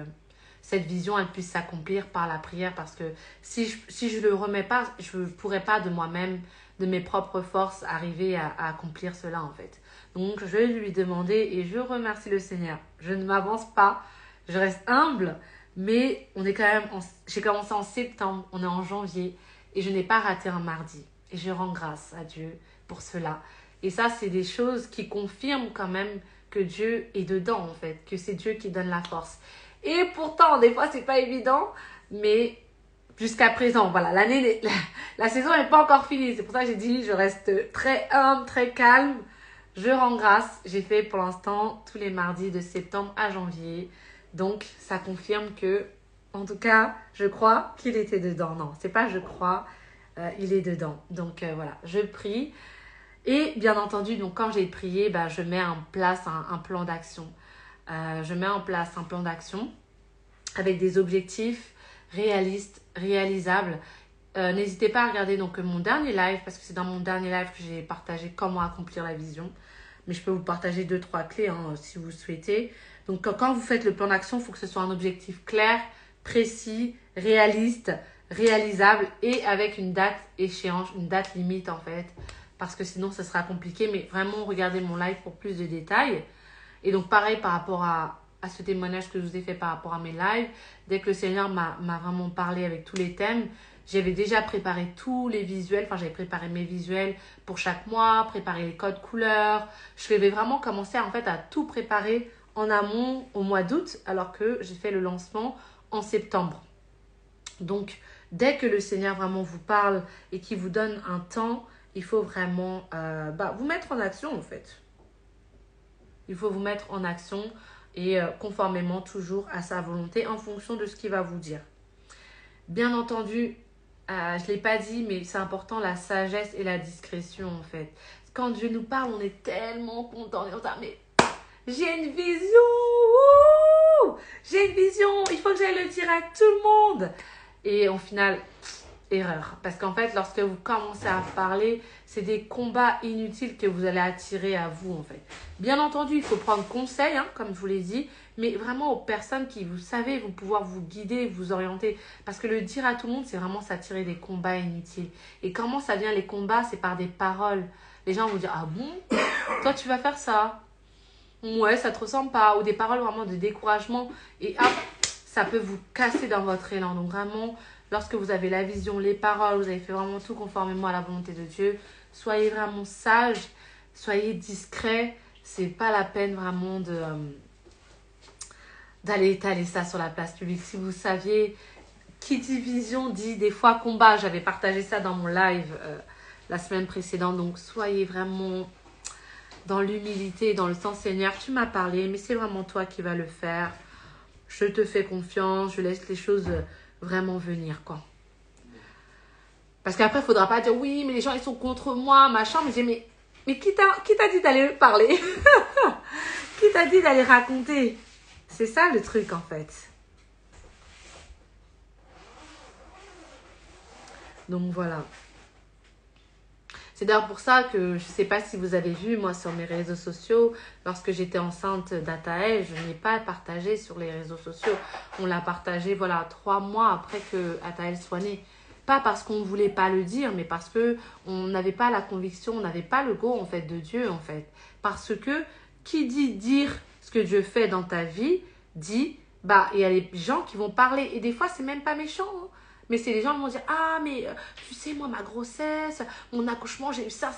cette vision, elle puisse s'accomplir par la prière. Parce que si je ne le remets pas, je ne pourrais pas de moi-même, de mes propres forces, arriver à accomplir cela, en fait. Donc, je vais lui demander et je remercie le Seigneur. Je ne m'avance pas, je reste humble, mais on est quand même, j'ai commencé en septembre, on est en janvier. Et je n'ai pas raté un mardi. Et je rends grâce à Dieu pour cela. Et ça, c'est des choses qui confirment quand même que Dieu est dedans, en fait. Que c'est Dieu qui donne la force. Et pourtant, des fois, c'est pas évident. Mais jusqu'à présent, voilà, la saison n'est pas encore finie. C'est pour ça que j'ai dit, je reste très humble, très calme. Je rends grâce. J'ai fait pour l'instant tous les mardis de septembre à janvier. Donc, ça confirme que... En tout cas, je crois qu'il était dedans. Non, c'est pas je crois, il est dedans. Donc voilà, je prie. Et bien entendu, donc quand j'ai prié, je mets en place un plan d'action. Je mets en place un plan d'action avec des objectifs réalistes, réalisables. N'hésitez pas à regarder donc mon dernier live, parce que c'est dans mon dernier live que j'ai partagé comment accomplir la vision. Mais je peux vous partager 2-3 clés si vous souhaitez. Donc quand vous faites le plan d'action, il faut que ce soit un objectif clair, précis, réaliste, réalisable et avec une date échéance, une date limite en fait. Parce que sinon, ça sera compliqué. Mais vraiment, regardez mon live pour plus de détails. Et donc, pareil par rapport à ce témoignage que je vous ai fait par rapport à mes lives. Dès que le Seigneur m'a vraiment parlé avec tous les thèmes, j'avais déjà préparé tous les visuels. Enfin, j'avais préparé mes visuels pour chaque mois, préparé les codes couleurs. Je vais vraiment commencer en fait à tout préparer en amont au mois d'août, alors que j'ai fait le lancement en septembre. Donc, dès que le Seigneur vraiment vous parle et qu'il vous donne un temps, il faut vraiment vous mettre en action en fait. Il faut vous mettre en action et conformément toujours à sa volonté en fonction de ce qu'il va vous dire. Bien entendu, je ne l'ai pas dit, mais c'est important, la sagesse et la discrétion en fait. Quand Dieu nous parle, on est tellement content. On dit, mais j'ai une vision, j'ai une vision, il faut que j'aille le dire à tout le monde. Et au final, erreur. Parce qu'en fait, lorsque vous commencez à parler, c'est des combats inutiles que vous allez attirer à vous, en fait. Bien entendu, il faut prendre conseil, hein, comme je vous l'ai dit, mais vraiment aux personnes qui, vous savez, vont pouvoir vous guider, vous orienter. Parce que le dire à tout le monde, c'est vraiment s'attirer des combats inutiles. Et comment ça vient les combats? C'est par des paroles. Les gens vont dire, ah bon? Toi, tu vas faire ça? Ouais, ça te ressemble pas. Ou des paroles vraiment de découragement. Et hop, ça peut vous casser dans votre élan. Donc vraiment, lorsque vous avez la vision, les paroles, vous avez fait vraiment tout conformément à la volonté de Dieu, soyez vraiment sage, soyez discret. C'est pas la peine vraiment d'aller étaler ça sur la place publique. Si vous saviez, qui dit vision dit des fois combat. J'avais partagé ça dans mon live la semaine précédente. Donc soyez vraiment dans l'humilité, dans le sens Seigneur, tu m'as parlé, mais c'est vraiment toi qui vas le faire. Je te fais confiance, je laisse les choses vraiment venir, quoi. Parce qu'après, il ne faudra pas dire, oui, mais les gens, ils sont contre moi, machin. Mais qui t'a dit d'aller parler? Qui t'a dit d'aller raconter? C'est ça le truc, en fait. Donc, voilà. C'est d'ailleurs pour ça que je ne sais pas si vous avez vu, moi, sur mes réseaux sociaux, lorsque j'étais enceinte d'Ataël, je n'ai pas partagé sur les réseaux sociaux. On l'a partagé, voilà, 3 mois après que Ataël soit né. Pas parce qu'on ne voulait pas le dire, mais parce qu'on n'avait pas la conviction, on n'avait pas le go, en fait, de Dieu, en fait. Parce que, qui dit dire ce que Dieu fait dans ta vie, dit, bah, il y a les gens qui vont parler. Et des fois, c'est même pas méchant, hein. Mais c'est les gens qui vont dire, ah, mais tu sais, moi, ma grossesse, mon accouchement, j'ai eu ça,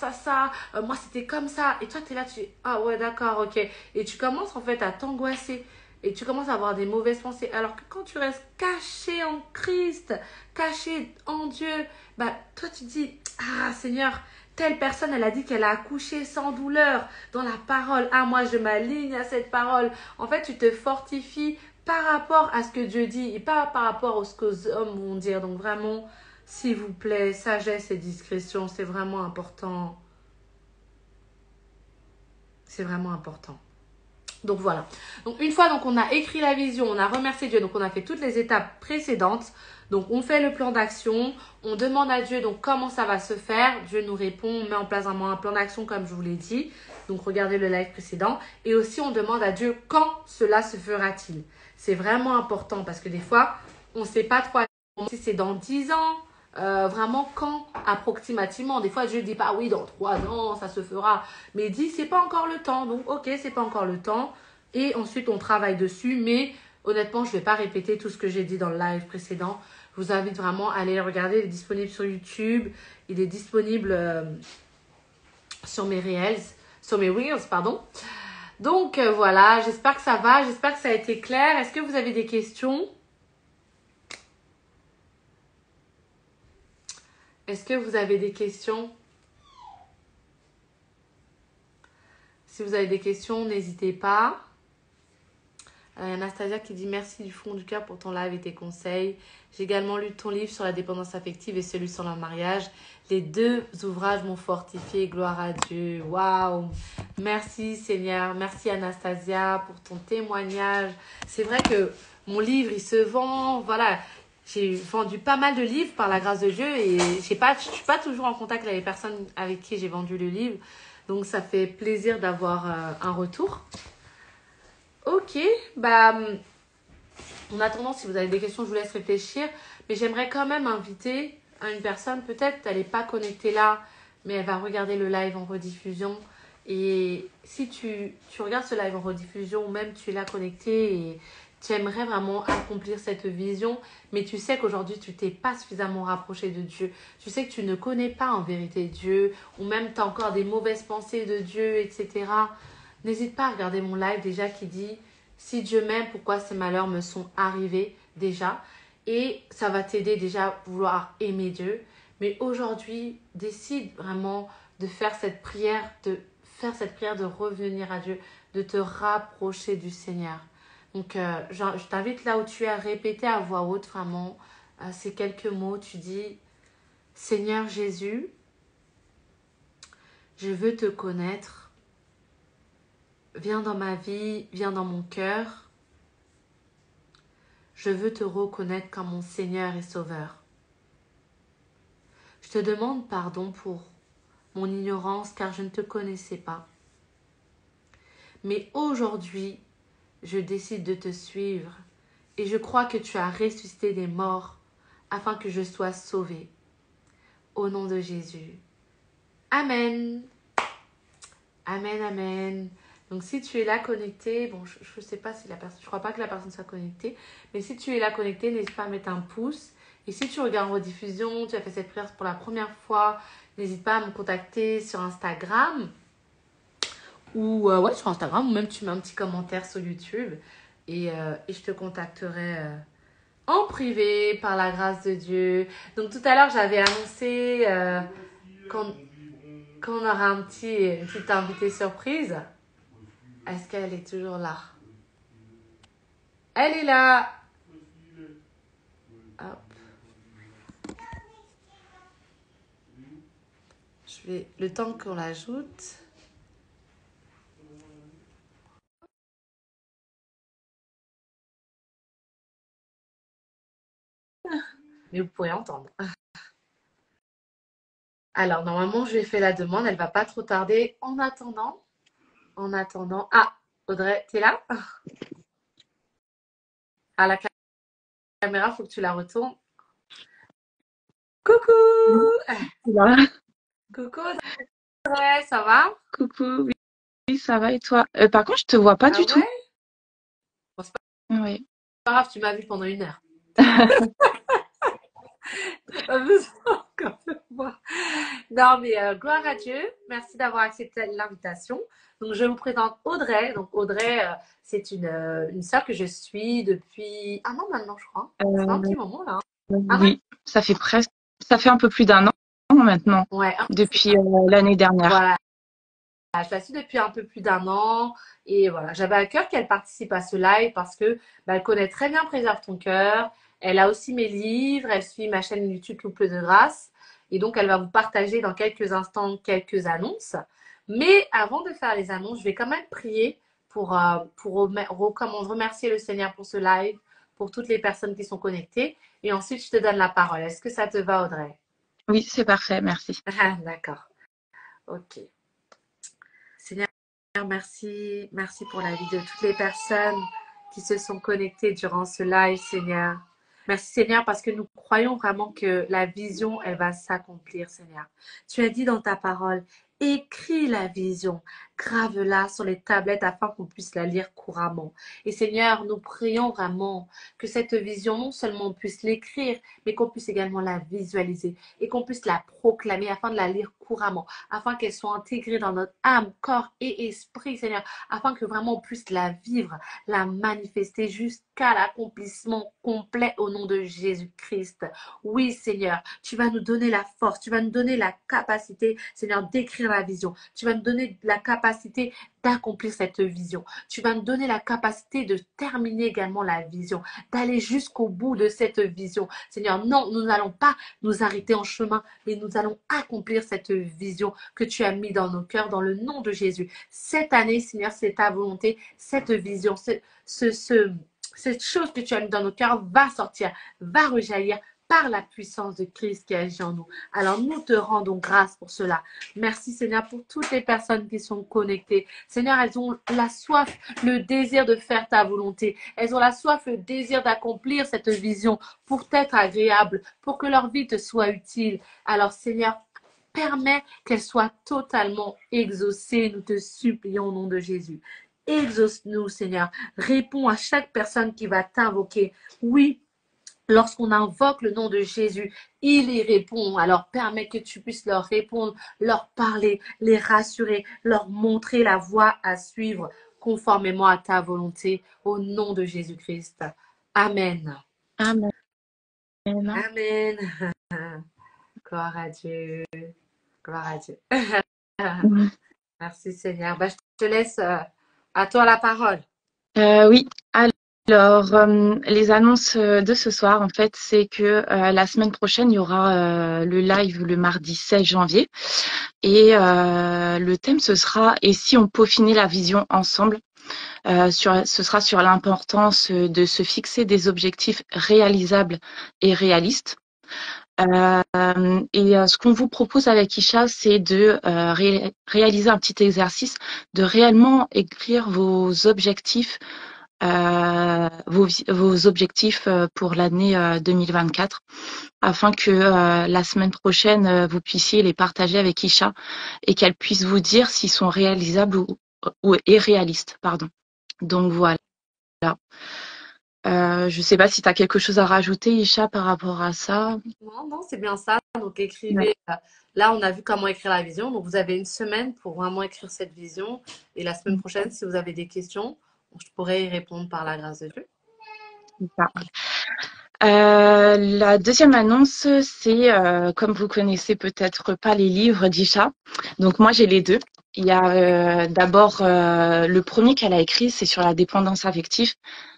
moi, c'était comme ça. Et toi, tu es là, tu dis, ah ouais, d'accord, ok. Et tu commences, en fait, à t'angoisser. Et tu commences à avoir des mauvaises pensées. Alors que quand tu restes caché en Christ, caché en Dieu, bah, toi, tu dis, ah, Seigneur, telle personne, elle a dit qu'elle a accouché sans douleur dans la parole. Ah, moi, je m'aligne à cette parole. En fait, tu te fortifies par rapport à ce que Dieu dit et pas par rapport à ce que les hommes vont dire. Donc vraiment, s'il vous plaît, sagesse et discrétion, c'est vraiment important. C'est vraiment important. Donc voilà. Donc une fois on a écrit la vision, on a remercié Dieu, donc on a fait toutes les étapes précédentes. Donc on fait le plan d'action, on demande à Dieu donc comment ça va se faire. Dieu nous répond, on met en place un plan d'action comme je vous l'ai dit. Donc regardez le live précédent. Et aussi on demande à Dieu quand cela se fera-t-il. C'est vraiment important parce que des fois on ne sait pas trop si c'est dans 10 ans. Vraiment quand approximativement. Des fois Dieu dit pas oui dans 3 ans ça se fera, mais il dit c'est pas encore le temps, donc ok c'est pas encore le temps et ensuite on travaille dessus. Mais honnêtement je vais pas répéter tout ce que j'ai dit dans le live précédent. Je vous invite vraiment à aller le regarder, il est disponible sur YouTube, il est disponible sur mes reels pardon. Donc voilà, j'espère que ça va, j'espère que ça a été clair. Est-ce que vous avez des questions? Est-ce que vous avez des questions? Si vous avez des questions, n'hésitez pas. Anastasia qui dit merci du fond du cœur pour ton live et tes conseils. J'ai également lu ton livre sur la dépendance affective et celui sur le mariage. Les 2 ouvrages m'ont fortifié. Gloire à Dieu. Waouh! Merci Seigneur. Merci Anastasia pour ton témoignage. C'est vrai que mon livre, il se vend. Voilà. J'ai vendu pas mal de livres par la grâce de Dieu et je suis pas toujours en contact avec les personnes avec qui j'ai vendu le livre. Donc, ça fait plaisir d'avoir un retour. Ok, bah, en attendant, si vous avez des questions, je vous laisse réfléchir. Mais j'aimerais quand même inviter une personne, peut-être elle n'est pas connectée là, mais elle va regarder le live en rediffusion. Et si tu regardes ce live en rediffusion, ou même tu es là connecté et tu aimerais vraiment accomplir cette vision, mais tu sais qu'aujourd'hui, tu t'es pas suffisamment rapproché de Dieu. Tu sais que tu ne connais pas en vérité Dieu, ou même tu as encore des mauvaises pensées de Dieu, etc. N'hésite pas à regarder mon live déjà qui dit « Si Dieu m'aime, pourquoi ces malheurs me sont arrivés déjà ?» Et ça va t'aider déjà à vouloir aimer Dieu. Mais aujourd'hui, décide vraiment de faire cette prière, de revenir à Dieu, de te rapprocher du Seigneur. Donc, je t'invite là où tu es à répéter à voix haute vraiment ces quelques mots. Tu dis « Seigneur Jésus, je veux te connaître. Viens dans ma vie, viens dans mon cœur. Je veux te reconnaître comme mon Seigneur et Sauveur. Je te demande pardon pour mon ignorance car je ne te connaissais pas. Mais aujourd'hui, je décide de te suivre et je crois que tu as ressuscité des morts afin que je sois sauvée. Au nom de Jésus. Amen. Amen, amen. Donc si tu es là connecté, bon je ne sais pas si la personne, je crois pas que la personne soit connectée, mais si tu es là connecté, n'hésite pas à mettre un pouce. Et si tu regardes en rediffusion, tu as fait cette prière pour la première fois, n'hésite pas à me contacter sur Instagram ou ouais sur Instagram ou même tu mets un petit commentaire sur YouTube et je te contacterai en privé par la grâce de Dieu. Donc tout à l'heure j'avais annoncé qu'on aura une petite invitée surprise. Est-ce qu'elle est toujours là? Elle est là. Hop. Je vais le temps qu'on l'ajoute. Mais vous pourrez entendre. Alors, normalement, je lui ai fait la demande. Elle va pas trop tarder. En attendant. Ah, Audrey, t'es là? À la caméra, faut que tu la retournes. Coucou! Voilà. Coucou Audrey, ça va? Coucou, oui, oui, ça va et toi? Par contre, je te vois pas Ah du tout. ouais? Bon, c'est Oui. pas grave, tu m'as vu pendant 1 heure. Pas besoin encore de voir. Non, mais gloire à Dieu. Merci d'avoir accepté l'invitation. Donc, je vous présente Audrey. Donc, Audrey, c'est une sœur que je suis depuis 1 an maintenant, je crois. Ça fait un petit moment, là. Un an? Oui, ça fait un peu plus d'un an maintenant, Ouais, depuis l'année dernière. voilà. Je la suis depuis un peu plus d'1 an. Et voilà, j'avais à cœur qu'elle participe à ce live parce que elle connaît très bien Préserve ton cœur. Elle a aussi mes livres. Elle suit ma chaîne YouTube Couple de grâce. Et donc, elle va vous partager dans quelques instants quelques annonces. Mais avant de faire les annonces, je vais quand même prier pour remercier le Seigneur pour ce live, pour toutes les personnes qui sont connectées. Et ensuite, je te donne la parole. Est-ce que ça te va, Audrey? Oui, c'est parfait, merci. Ah, d'accord. Ok. Seigneur, merci. Merci pour la vie de toutes les personnes qui se sont connectées durant ce live, Seigneur. Merci, Seigneur, parce que nous croyons vraiment que la vision, elle va s'accomplir, Seigneur. Tu as dit dans ta parole, écris la vision, grave-la sur les tablettes afin qu'on puisse la lire couramment. Et Seigneur, nous prions vraiment que cette vision, non seulement on puisse l'écrire, mais qu'on puisse également la visualiser et qu'on puisse la proclamer afin de la lire couramment, afin qu'elle soit intégrée dans notre âme, corps et esprit, Seigneur, afin que vraiment on puisse la vivre, la manifester jusqu'à l'accomplissement complet au nom de Jésus-Christ. Oui, Seigneur, tu vas nous donner la force, tu vas nous donner la capacité, Seigneur, d'écrire la vision. Tu vas nous donner la capacité d'accomplir cette vision. Tu vas nous donner la capacité de terminer également la vision, d'aller jusqu'au bout de cette vision. Seigneur, non, nous n'allons pas nous arrêter en chemin, mais nous allons accomplir cette vision que tu as mis dans nos cœurs dans le nom de Jésus. Cette année, Seigneur, c'est ta volonté, cette vision, cette chose que tu as mis dans nos cœurs va sortir, va rejaillir par la puissance de Christ qui agit en nous. Alors nous te rendons grâce pour cela. Merci Seigneur pour toutes les personnes qui sont connectées. Seigneur, elles ont la soif, le désir de faire ta volonté. Elles ont la soif, le désir d'accomplir cette vision pour t'être agréable, pour que leur vie te soit utile. Alors Seigneur, permets qu'elle soit totalement exaucée. Nous te supplions au nom de Jésus. Exauce-nous, Seigneur. Réponds à chaque personne qui va t'invoquer. Oui, lorsqu'on invoque le nom de Jésus, il y répond. Alors permets que tu puisses leur répondre, leur parler, les rassurer, leur montrer la voie à suivre conformément à ta volonté. Au nom de Jésus-Christ. Amen. Amen. Amen. Gloire à Dieu. Gloire à Dieu. Merci Seigneur. Je te laisse à toi la parole. Oui, alors les annonces de ce soir, en fait, c'est que la semaine prochaine, il y aura le live le mardi 16 janvier. Et le thème, ce sera « Et si on peaufinait la vision ensemble ?» Ce sera sur l'importance de se fixer des objectifs réalisables et réalistes. Ce qu'on vous propose avec Isha, c'est de réaliser un petit exercice, de réellement écrire vos objectifs, vos objectifs pour l'année 2024, afin que la semaine prochaine, vous puissiez les partager avec Isha et qu'elle puisse vous dire s'ils sont réalisables ou et réalistes, pardon. Donc voilà. Je sais pas si tu as quelque chose à rajouter, Isha, par rapport à ça. Non, non, c'est bien ça. Donc, Ouais. écrivez. Là, on a vu comment écrire la vision. Donc, vous avez une semaine pour vraiment écrire cette vision. Et la semaine prochaine, si vous avez des questions, je pourrai y répondre par la grâce de Dieu. C'est ça. La deuxième annonce, c'est comme vous connaissez peut-être pas les livres d'Isha. Donc moi j'ai les deux. Il y a d'abord le premier qu'elle a écrit, c'est sur la dépendance affective.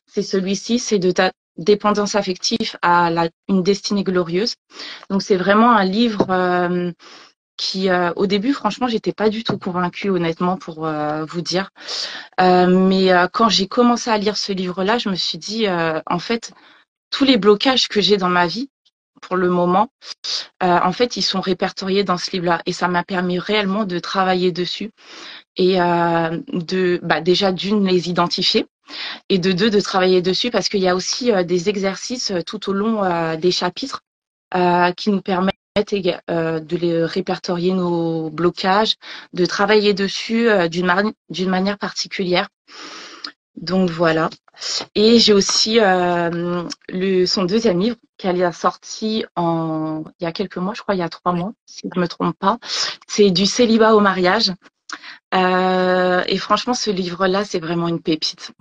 C'est celui-ci, c'est de ta dépendance affective à une destinée glorieuse. Donc c'est vraiment un livre qui, au début, franchement, j'étais pas du tout convaincue, honnêtement, pour vous dire. Mais quand j'ai commencé à lire ce livre-là, je me suis dit, en fait, tous les blocages que j'ai dans ma vie, pour le moment, en fait, ils sont répertoriés dans ce livre-là. Et ça m'a permis réellement de travailler dessus et déjà d'une, les identifier et de deux, de travailler dessus parce qu'il y a aussi des exercices tout au long des chapitres qui nous permettent de les répertorier nos blocages, de travailler dessus d'une manière particulière. Donc voilà. Et j'ai aussi son deuxième livre qu'elle a sorti il y a quelques mois, je crois il y a 3 mois, si je me trompe pas. C'est du célibat au mariage. Et franchement, ce livre-là, c'est vraiment une pépite.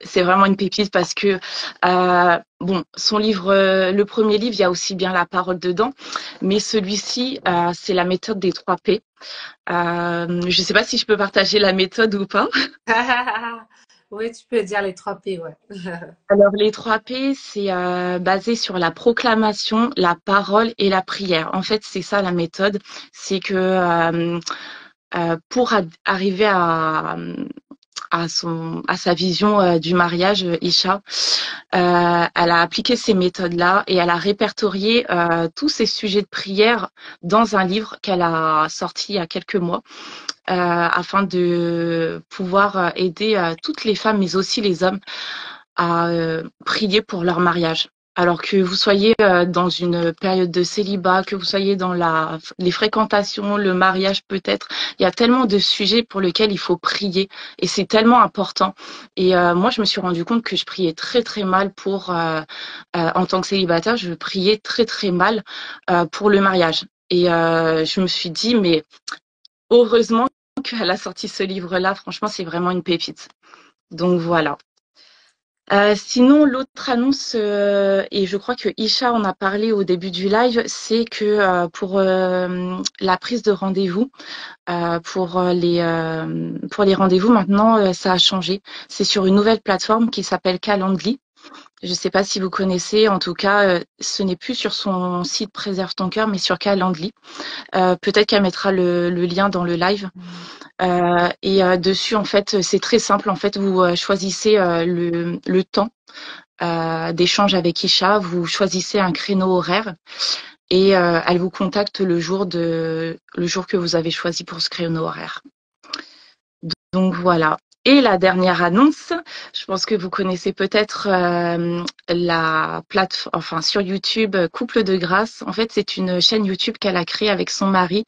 C'est vraiment une pépite parce que bon, son livre, le premier livre, il y a aussi bien la parole dedans, mais celui-ci, c'est la méthode des 3 P. Je sais pas si je peux partager la méthode ou pas. Oui, tu peux dire les 3 P, ouais. Alors, les 3 P, c'est basé sur la proclamation, la parole et la prière. En fait, c'est ça la méthode. C'est que pour arriver à sa vision du mariage, Isha, elle a appliqué ces méthodes-là et elle a répertorié tous ces sujets de prière dans un livre qu'elle a sorti il y a quelques mois. Afin de pouvoir aider toutes les femmes, mais aussi les hommes, à prier pour leur mariage. Alors que vous soyez dans une période de célibat, que vous soyez dans les fréquentations, le mariage peut-être, il y a tellement de sujets pour lesquels il faut prier et c'est tellement important. Et moi, je me suis rendu compte que je priais très très mal en tant que célibataire, je priais très très mal pour le mariage. Et je me suis dit, mais heureusement qu'elle a sorti ce livre-là. Franchement, c'est vraiment une pépite. Donc voilà. Sinon, l'autre annonce, et je crois que Isha en a parlé au début du live, c'est que pour la prise de rendez-vous, pour les rendez-vous maintenant, ça a changé. C'est sur une nouvelle plateforme qui s'appelle Calendly. Je ne sais pas si vous connaissez. En tout cas, ce n'est plus sur son site Préserve ton cœur, mais sur Calendly. Peut-être qu'elle mettra le lien dans le live. Dessus, en fait, c'est très simple. En fait, vous choisissez le temps d'échange avec Isha. Vous choisissez un créneau horaire et elle vous contacte le jour que vous avez choisi pour ce créneau horaire. Donc voilà. Et la dernière annonce, je pense que vous connaissez peut-être la plateforme, enfin sur YouTube, Couple de grâce. En fait, c'est une chaîne YouTube qu'elle a créée avec son mari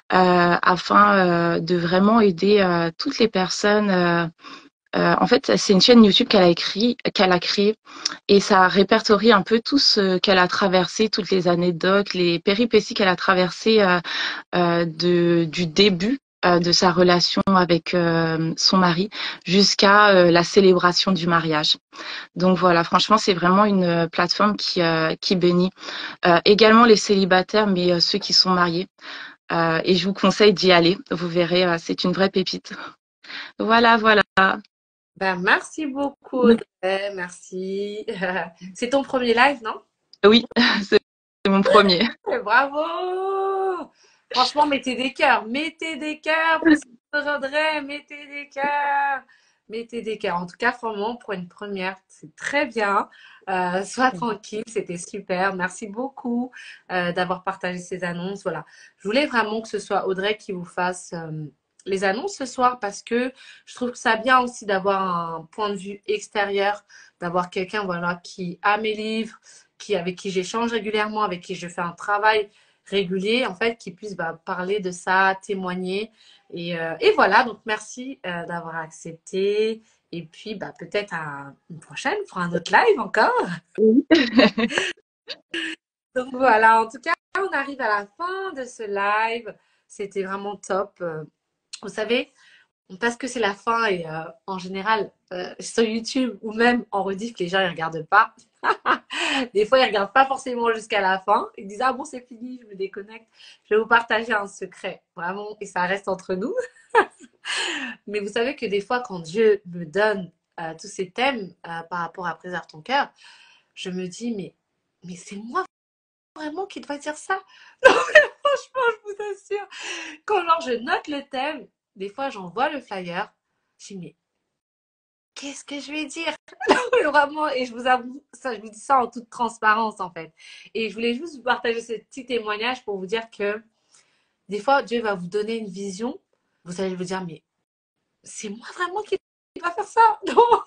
afin de vraiment aider toutes les personnes. En fait, c'est une chaîne YouTube qu'elle a créée, et ça répertorie un peu tout ce qu'elle a traversé, toutes les anecdotes, les péripéties qu'elle a traversées du début de sa relation avec son mari jusqu'à la célébration du mariage. Donc voilà, franchement, c'est vraiment une plateforme qui bénit également les célibataires, mais ceux qui sont mariés. Et je vous conseille d'y aller. Vous verrez, c'est une vraie pépite. Voilà, voilà. Ben, merci beaucoup, Audrey. Merci. C'est ton premier live, non? Oui, c'est mon premier. Bravo! Franchement, mettez des cœurs. Mettez des cœurs pour Audrey. Mettez des cœurs. mettez des cœurs. En tout cas, franchement, pour une première, c'est très bien. Sois tranquille, c'était super. Merci beaucoup d'avoir partagé ces annonces. Voilà. Je voulais vraiment que ce soit Audrey qui vous fasse les annonces ce soir parce que je trouve que ça bien aussi d'avoir un point de vue extérieur, d'avoir quelqu'un voilà, qui a mes livres, avec qui j'échange régulièrement, avec qui je fais un travail régulier, en fait, qui puisse parler de ça, témoigner. Et voilà, donc merci d'avoir accepté. Et puis, peut-être à une prochaine pour un autre live encore. Oui. Donc voilà, en tout cas, on arrive à la fin de ce live. C'était vraiment top. Vous savez, parce que c'est la fin et en général, sur YouTube ou même en rediff, les gens ne regardent pas. Des fois, ils ne regardent pas forcément jusqu'à la fin. Ils disent, ah bon, c'est fini, je me déconnecte. Je vais vous partager un secret, vraiment, et ça reste entre nous. Mais vous savez que des fois, quand Dieu me donne tous ces thèmes par rapport à Préserve ton cœur, je me dis, mais c'est moi vraiment qui dois dire ça? Non, mais franchement, je vous assure, quand genre, je note le thème, des fois, j'envoie le flyer, je dis, mais qu'est-ce que je vais dire? Vraiment, et je vous avoue, ça, je vous dis ça en toute transparence, en fait. Et je voulais juste vous partager ce petit témoignage pour vous dire que des fois, Dieu va vous donner une vision, vous allez vous dire, mais c'est moi vraiment qui va faire ça? Non,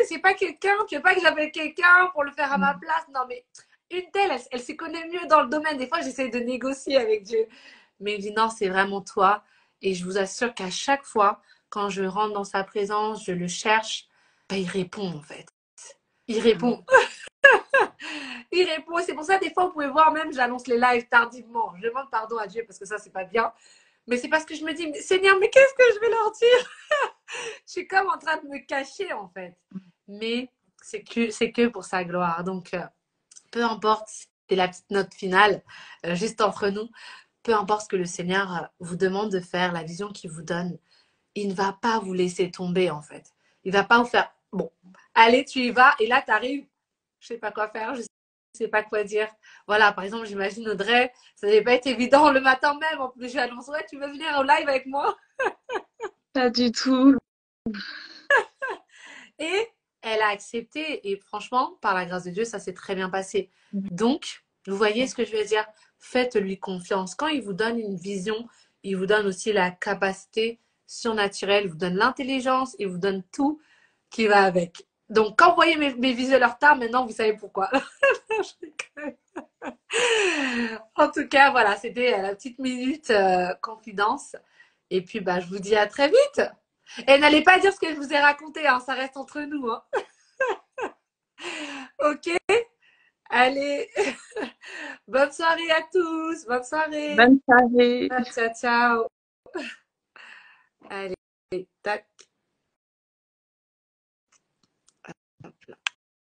c'est pas quelqu'un, tu veux pas que j'appelle quelqu'un pour le faire à ma place? Non, mais une telle, elle s'y connaît mieux dans le domaine. Des fois, j'essaie de négocier avec Dieu. Mais il dit non, c'est vraiment toi. Et je vous assure qu'à chaque fois, quand je rentre dans sa présence, je le cherche, il répond en fait. Il répond. Il répond. C'est pour ça, des fois, vous pouvez voir même, j'annonce les lives tardivement. Je demande pardon à Dieu parce que ça, c'est pas bien. Mais c'est parce que je me dis, Seigneur, mais qu'est-ce que je vais leur dire? Je suis comme en train de me cacher en fait. Mais c'est que pour sa gloire. Donc, peu importe, c'est la petite note finale, juste entre nous. Peu importe ce que le Seigneur vous demande de faire, la vision qu'il vous donne, il ne va pas vous laisser tomber en fait. Il ne va pas vous faire, bon, allez, tu y vas, et là, tu arrives, je ne sais pas quoi faire, je ne sais pas quoi dire. Voilà, par exemple, j'imagine Audrey, ça n'avait pas été évident le matin même. En plus, je lui annonce, ouais, tu veux venir au live avec moi? Pas du tout. Et elle a accepté. Et franchement, par la grâce de Dieu, ça s'est très bien passé. Donc, vous voyez ce que je veux dire? Faites-lui confiance. Quand il vous donne une vision, il vous donne aussi la capacité surnaturelle, il vous donne l'intelligence, il vous donne tout qui va avec. Donc, quand vous voyez mes visuels en retard, maintenant, vous savez pourquoi. En tout cas, voilà, c'était la petite minute confidence. Et puis, je vous dis à très vite. Et n'allez pas dire ce que je vous ai raconté, hein, ça reste entre nous. Hein. Ok, allez. Bonne soirée à tous. Bonne soirée. Bonne soirée. Ciao, ciao. Allez, tac.